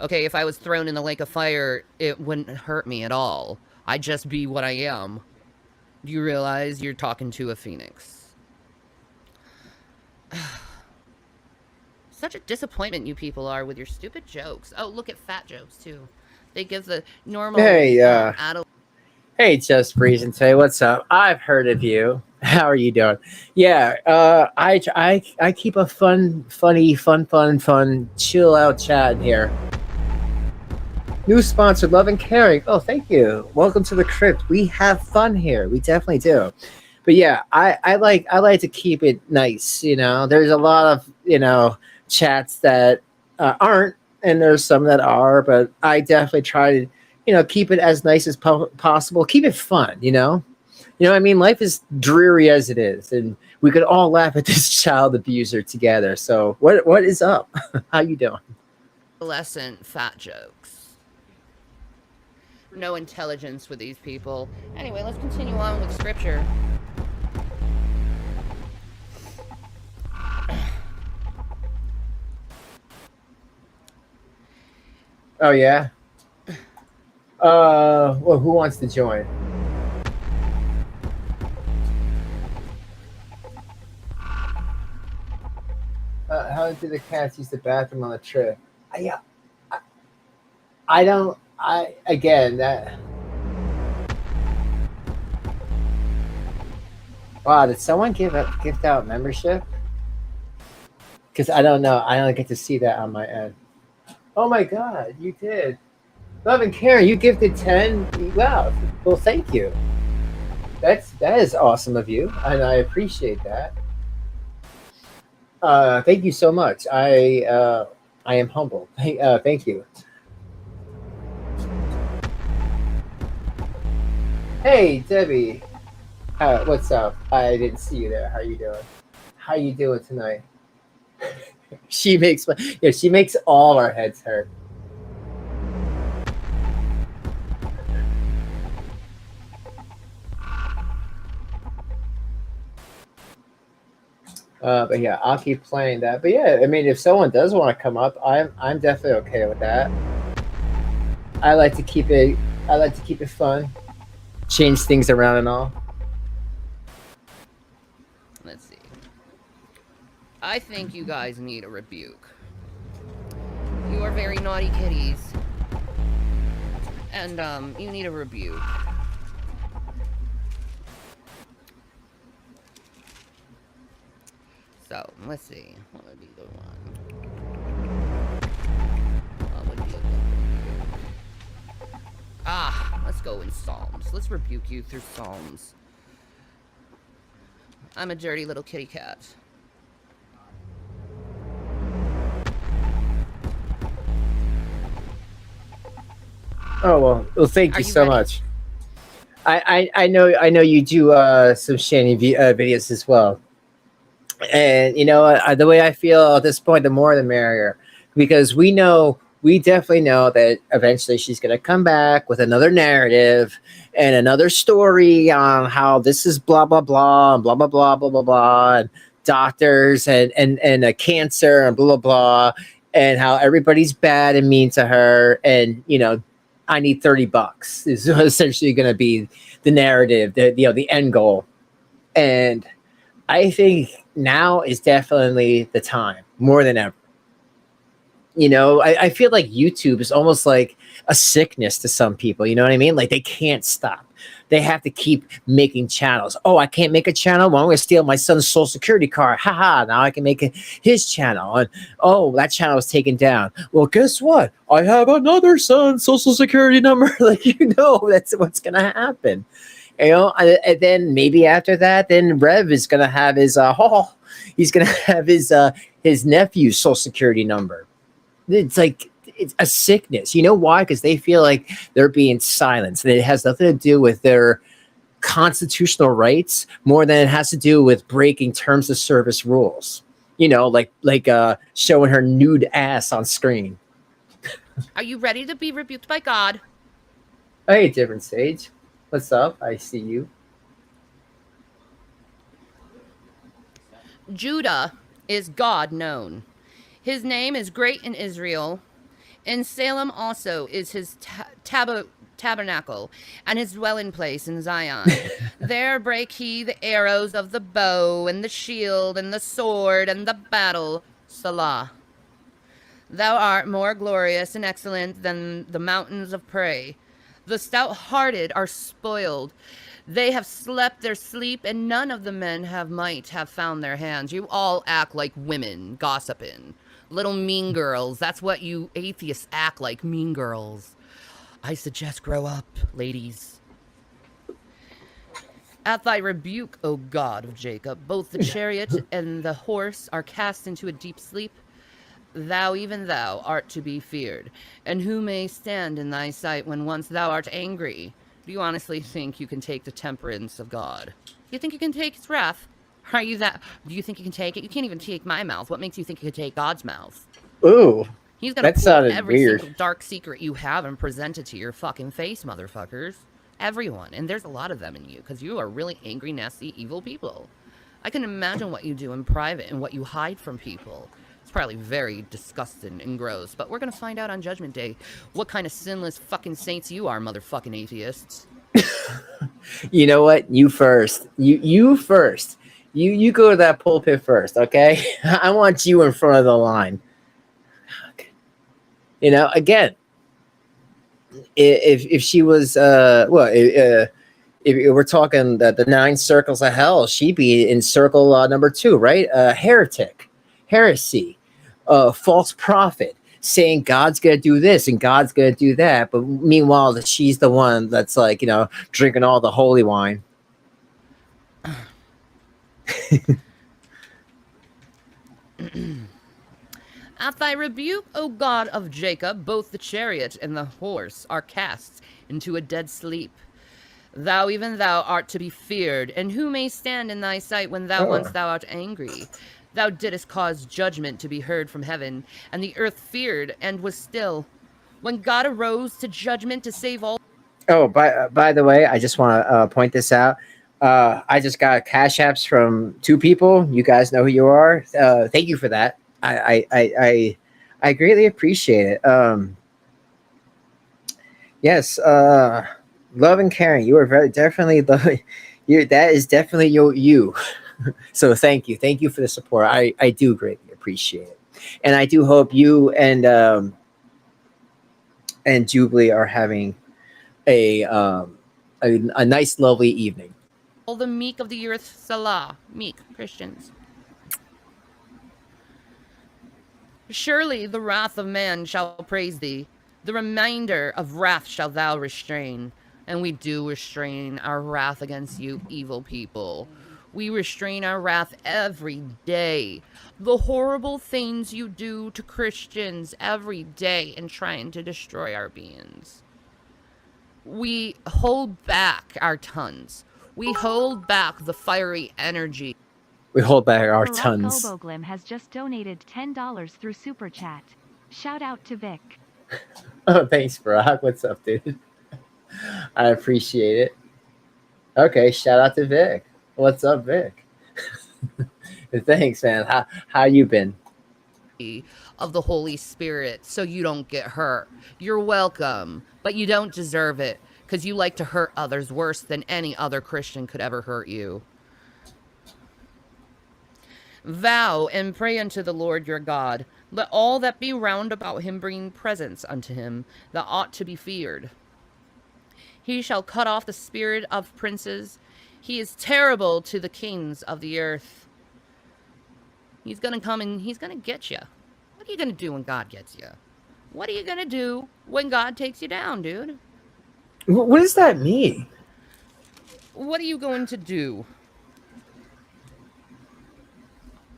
[SPEAKER 4] Okay, if I was thrown in the lake of fire, it wouldn't hurt me at all. I'd just be what I am. Do you realize you're talking to a phoenix? Such a disappointment you people are with your stupid jokes. Oh, look at fat jokes, too. They give the normal...
[SPEAKER 1] Hey, Just Breezing Tay, what's up? I've heard of you. How are you doing? Yeah, I keep a fun, chill out chat in here. New sponsor, Love and Caring. Oh, thank you. Welcome to the crypt. We have fun here. We definitely do. But yeah, I like to keep it nice. There's a lot of chats that aren't, and there's some that are. But I definitely try to keep it as nice as possible. Keep it fun. I mean, life is dreary as it is, and we could all laugh at this child abuser together. So what is up? How you doing?
[SPEAKER 4] Adolescent fat jokes. no intelligence with these people. Anyway, let's continue on with scripture.
[SPEAKER 1] Oh yeah. Well, who wants to join? How do the cats use the bathroom on the trip? Yeah, I don't. I again that. Wow, did someone gift out membership? Because I don't know. I don't get to see that on my end. Oh my God, you did. Love and Karen, you gifted 10. Wow. Well, thank you. That is awesome of you, and I appreciate that. Thank you so much. I am humble. Thank you. Hey, Debbie. What's up? I didn't see you there. How you doing? How you doing tonight? She makes all our heads hurt. But yeah, I'll keep playing that. But yeah, I mean, if someone does want to come up, I'm definitely okay with that. I like to keep it fun, change things around and all.
[SPEAKER 4] Let's see. I think you guys need a rebuke. You are very naughty kitties. And, you need a rebuke. So, let's see. What would be the one? What would be a good rebuke? Let's go in Psalms. Let's rebuke you through Psalms. I'm a dirty little kitty cat.
[SPEAKER 1] Oh well, thank you so
[SPEAKER 4] ready?
[SPEAKER 1] much. I know you do some Shanny videos as well, and you know the way I feel at this point, the more the merrier, because we definitely know that eventually she's gonna come back with another narrative and another story on how this is blah blah blah and blah blah blah blah blah blah and doctors and a cancer and blah blah blah and how everybody's bad and mean to her and I need $30 is essentially going to be the narrative, the end goal. And I think now is definitely the time more than ever. I feel like YouTube is almost like a sickness to some people. You know what I mean? Like they can't stop. They have to keep making channels. Oh, I can't make a channel. Well, I'm going to steal my son's social security card. Haha. Now I can make his channel. And oh, that channel was taken down. Well, guess what? I have another son's social security number. Like, that's what's going to happen. And then maybe after that, then Rev is going to have his, he's going to have his nephew's social security number. It's like, it's a sickness. You know why? Because they feel like they're being silenced. And it has nothing to do with their constitutional rights more than it has to do with breaking terms of service rules. Like showing her nude ass on screen.
[SPEAKER 4] Are you ready to be rebuked by God?
[SPEAKER 1] Hey, different sage. What's up? I see you.
[SPEAKER 4] Judah is God known. His name is great in Israel. In Salem also is his tabernacle, and his dwelling place in Zion. There break he the arrows of the bow, and the shield, and the sword, and the battle. Salah. Thou art more glorious and excellent than the mountains of prey. The stout-hearted are spoiled. They have slept their sleep, and none of the men have found their hands. You all act like women, gossiping. Little mean girls. That's what you atheists act like, mean girls. I suggest grow up, ladies. At thy rebuke, O God of Jacob, both the chariot and the horse are cast into a deep sleep. Thou, even thou, art to be feared. And who may stand in thy sight when once thou art angry? Do you honestly think you can take the temperance of God? You think you can take his wrath? Do you think you can take it? You can't even take my mouth. What makes you think you can take God's mouth?
[SPEAKER 1] Ooh.
[SPEAKER 4] He's gonna
[SPEAKER 1] That
[SPEAKER 4] pull
[SPEAKER 1] sounded
[SPEAKER 4] every
[SPEAKER 1] weird.
[SPEAKER 4] single dark secret you have and present it to your fucking face, motherfuckers. Everyone. And there's a lot of them in you, because you are really angry, nasty, evil people. I can imagine what you do in private and what you hide from people. It's probably very disgusting and gross, but we're gonna find out on Judgment Day what kind of sinless fucking saints you are, motherfucking atheists.
[SPEAKER 1] You know what? You first. You first. You go to that pulpit first, okay? I want you in front of the line. You know, again, if she was if we're talking the 9 circles of hell, she'd be in circle number 2, right? Heretic, heresy, false prophet, saying God's gonna do this and God's gonna do that, but meanwhile she's the one that's like, you know, drinking all the holy wine.
[SPEAKER 4] At thy rebuke, O God of Jacob, both the chariot and the horse are cast into a dead sleep. Thou, even thou, art to be feared, and who may stand in thy sight when once thou art angry? Thou didst cause judgment to be heard from heaven, and the earth feared and was still. When God arose to judgment to save all.
[SPEAKER 1] Oh, by the way, I just want to point this out. I just got cash apps from 2 people. You guys know who you are. Thank you for that. I greatly appreciate it. Yes, love and caring. You are very definitely you. That is definitely you. So thank you for the support. I do greatly appreciate it, and I do hope you and Jubilee are having a nice, lovely evening.
[SPEAKER 4] All the meek of the earth, Salah, meek Christians. Surely the wrath of man shall praise thee. The remainder of wrath shalt thou restrain. And we do restrain our wrath against you, evil people. We restrain our wrath every day. The horrible things you do to Christians every day in trying to destroy our beings. We hold back our tongues. We hold back the fiery energy.
[SPEAKER 1] We hold back our
[SPEAKER 6] Barack
[SPEAKER 1] tons.
[SPEAKER 6] Oboglim has just donated $10 through Super Chat. Shout out to Vic.
[SPEAKER 1] Oh, thanks, Barack. What's up, dude? I appreciate it. Okay, shout out to Vic. What's up, Vic? Thanks, man. How you been?
[SPEAKER 4] Of the Holy Spirit, so you don't get hurt. You're welcome, but you don't deserve it, because you like to hurt others worse than any other Christian could ever hurt you. Vow and pray unto the Lord your God. Let all that be round about him bring presents unto him that ought to be feared. He shall cut off the spirit of princes. He is terrible to the kings of the earth. He's going to come and he's going to get you. What are you going to do when God gets you? What are you going to do when God takes you down, dude?
[SPEAKER 1] What does that mean?
[SPEAKER 4] What are you going to do?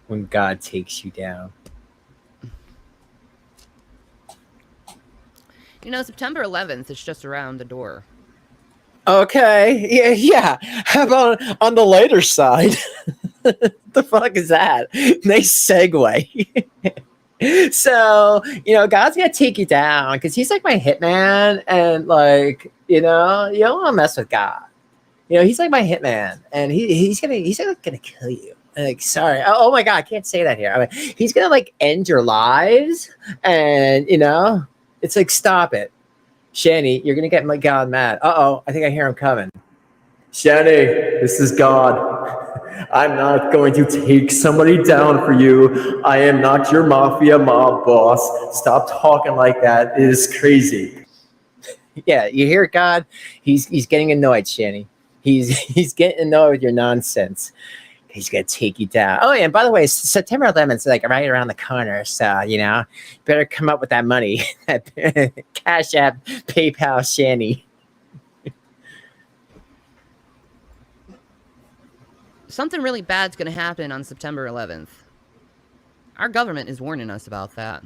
[SPEAKER 1] When God takes you down.
[SPEAKER 4] You know, September 11th is just around the door.
[SPEAKER 1] Okay. Yeah. How about on the lighter side? The fuck is that? Nice segue. So, you know, God's gonna take you down because he's like my hitman, and like, you don't want to mess with God. You know, he's like my hitman, and he's gonna kill you. Like, sorry. Oh my God, I can't say that here. I mean, he's gonna like end your lives, and it's like, stop it, Shanny. You're gonna get my God mad. I think I hear him coming. Shanny, this is God. I'm not going to take somebody down for you. I am not your mafia mob boss. Stop talking like that. It is crazy. Yeah, you hear God? He's getting annoyed, Shanny. He's getting annoyed with your nonsense. He's gonna take you down. Oh, yeah, and by the way, September 11th is like right around the corner, so better come up with that money. Cash App, PayPal, Shanny.
[SPEAKER 4] Something really bad's going to happen on September 11th. Our government is warning us about that.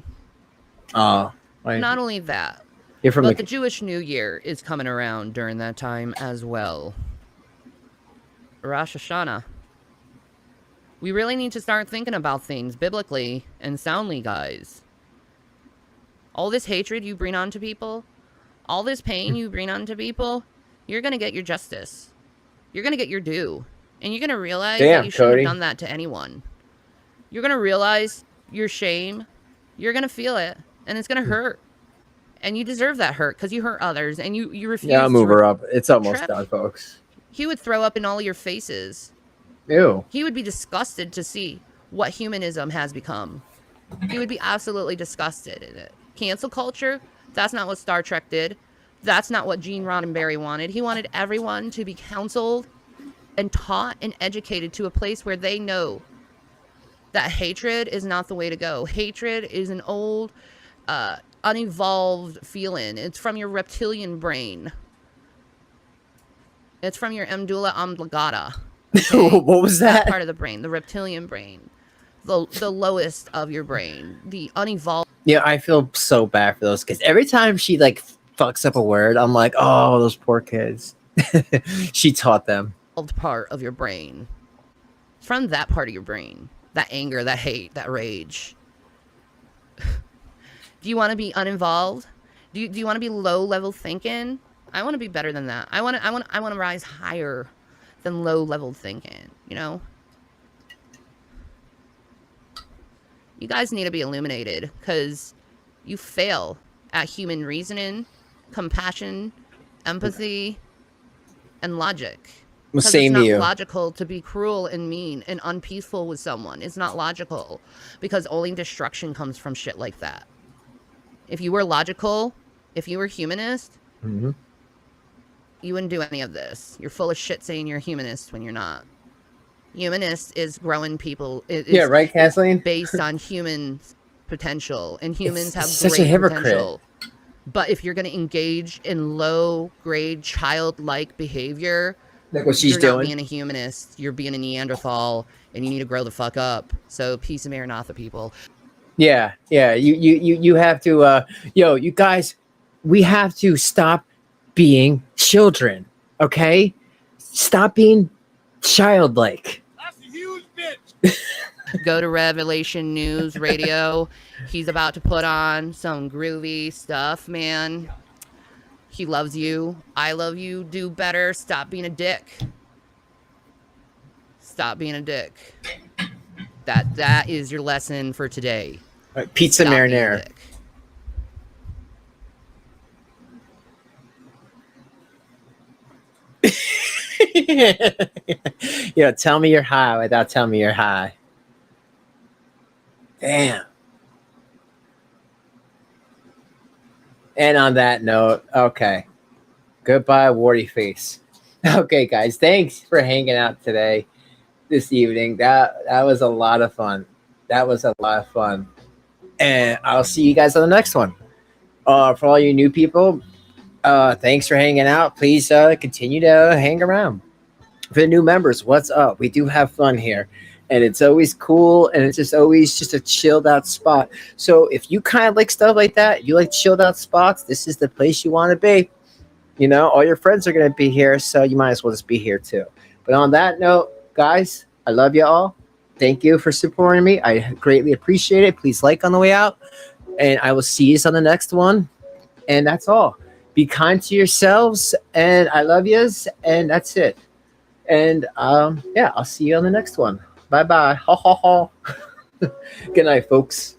[SPEAKER 1] Oh,
[SPEAKER 4] not only that, but the Jewish New Year is coming around during that time as well. Rosh Hashanah. We really need to start thinking about things biblically and soundly, guys. all this hatred you bring onto people, all this pain you bring onto people, you're going to get your justice. You're going to get your due. And you're going to realize that you shouldn't
[SPEAKER 1] Cody.
[SPEAKER 4] have done that to anyone. You're going to realize your shame. You're going to feel it. And it's going to hurt. And you deserve that hurt because you hurt others. And you refuse
[SPEAKER 1] Yeah, I'll move
[SPEAKER 4] to
[SPEAKER 1] her up. It's almost
[SPEAKER 4] trip.
[SPEAKER 1] done, folks.
[SPEAKER 4] He would throw up in all your faces.
[SPEAKER 1] Ew.
[SPEAKER 4] He would be disgusted to see what humanism has become. He would be absolutely disgusted in it. Cancel culture, that's not what Star Trek did. That's not what Gene Roddenberry wanted. He wanted everyone to be counseled and taught and educated to a place where they know that hatred is not the way to go. Hatred is an old, unevolved feeling. It's from your reptilian brain. It's from your medulla oblongata. Okay?
[SPEAKER 1] What was that?
[SPEAKER 4] Part of the brain, the reptilian brain, the lowest of your brain, the unevolved.
[SPEAKER 1] Yeah, I feel so bad for those kids. Every time she like fucks up a word, I'm like, oh, those poor kids. She taught them.
[SPEAKER 4] Part of your brain. It's from that part of your brain. That anger, that hate, that rage. Do you want to be uninvolved? Do you want to be low level thinking? I want to be better than that. I want to rise higher than low level thinking, you know? You guys need to be illuminated because you fail at human reasoning, compassion, empathy, and logic.
[SPEAKER 1] Well,
[SPEAKER 4] 'Cause
[SPEAKER 1] same
[SPEAKER 4] it's
[SPEAKER 1] to
[SPEAKER 4] not
[SPEAKER 1] you.
[SPEAKER 4] logical to be cruel and mean and unpeaceful with someone. It's not logical because only destruction comes from shit like that. If you were logical, if you were humanist,
[SPEAKER 1] Mm-hmm.
[SPEAKER 4] you wouldn't do any of this. You're full of shit saying you're a humanist when you're not. Humanist is growing people.
[SPEAKER 1] Yeah, right, Kathleen?
[SPEAKER 4] Based on human potential, and humans have
[SPEAKER 1] such a
[SPEAKER 4] great
[SPEAKER 1] hypocrite.
[SPEAKER 4] potential. But if you're going to engage in low-grade, childlike behavior,
[SPEAKER 1] Like what she's
[SPEAKER 4] you're
[SPEAKER 1] doing.
[SPEAKER 4] not being a humanist. You're being a Neanderthal, and you need to grow the fuck up. So peace and Maranatha, people.
[SPEAKER 1] Yeah. You have to. You guys, we have to stop being children. Okay, stop being childlike.
[SPEAKER 5] That's a huge bitch.
[SPEAKER 4] Go to Revelation News Radio. He's about to put on some groovy stuff, man. He loves you. I love you. Do better. Stop being a dick. Stop being a dick. That is your lesson for today.
[SPEAKER 1] All right, pizza
[SPEAKER 4] Stop being a
[SPEAKER 1] marinara.
[SPEAKER 4] dick.
[SPEAKER 1] Tell me you're high without telling me you're high. Damn. And on that note, okay. Goodbye, warty face. Okay, guys, thanks for hanging out today, this evening. That was a lot of fun. And I'll see you guys on the next one. For all you new people, thanks for hanging out. Please continue to hang around. For the new members, what's up? We do have fun here. And it's always cool, and it's just always just a chilled out spot. So if you kind of like stuff like that, you like chilled out spots, this is the place you want to be. You know, all your friends are going to be here, so you might as well just be here too. But on that note, guys, I love you all. Thank you for supporting me. I greatly appreciate it. Please like on the way out, and I will see you on the next one. And that's all. Be kind to yourselves, and I love yous, and that's it. And I'll see you on the next one. Bye bye. Ha ha ha. Good night, folks.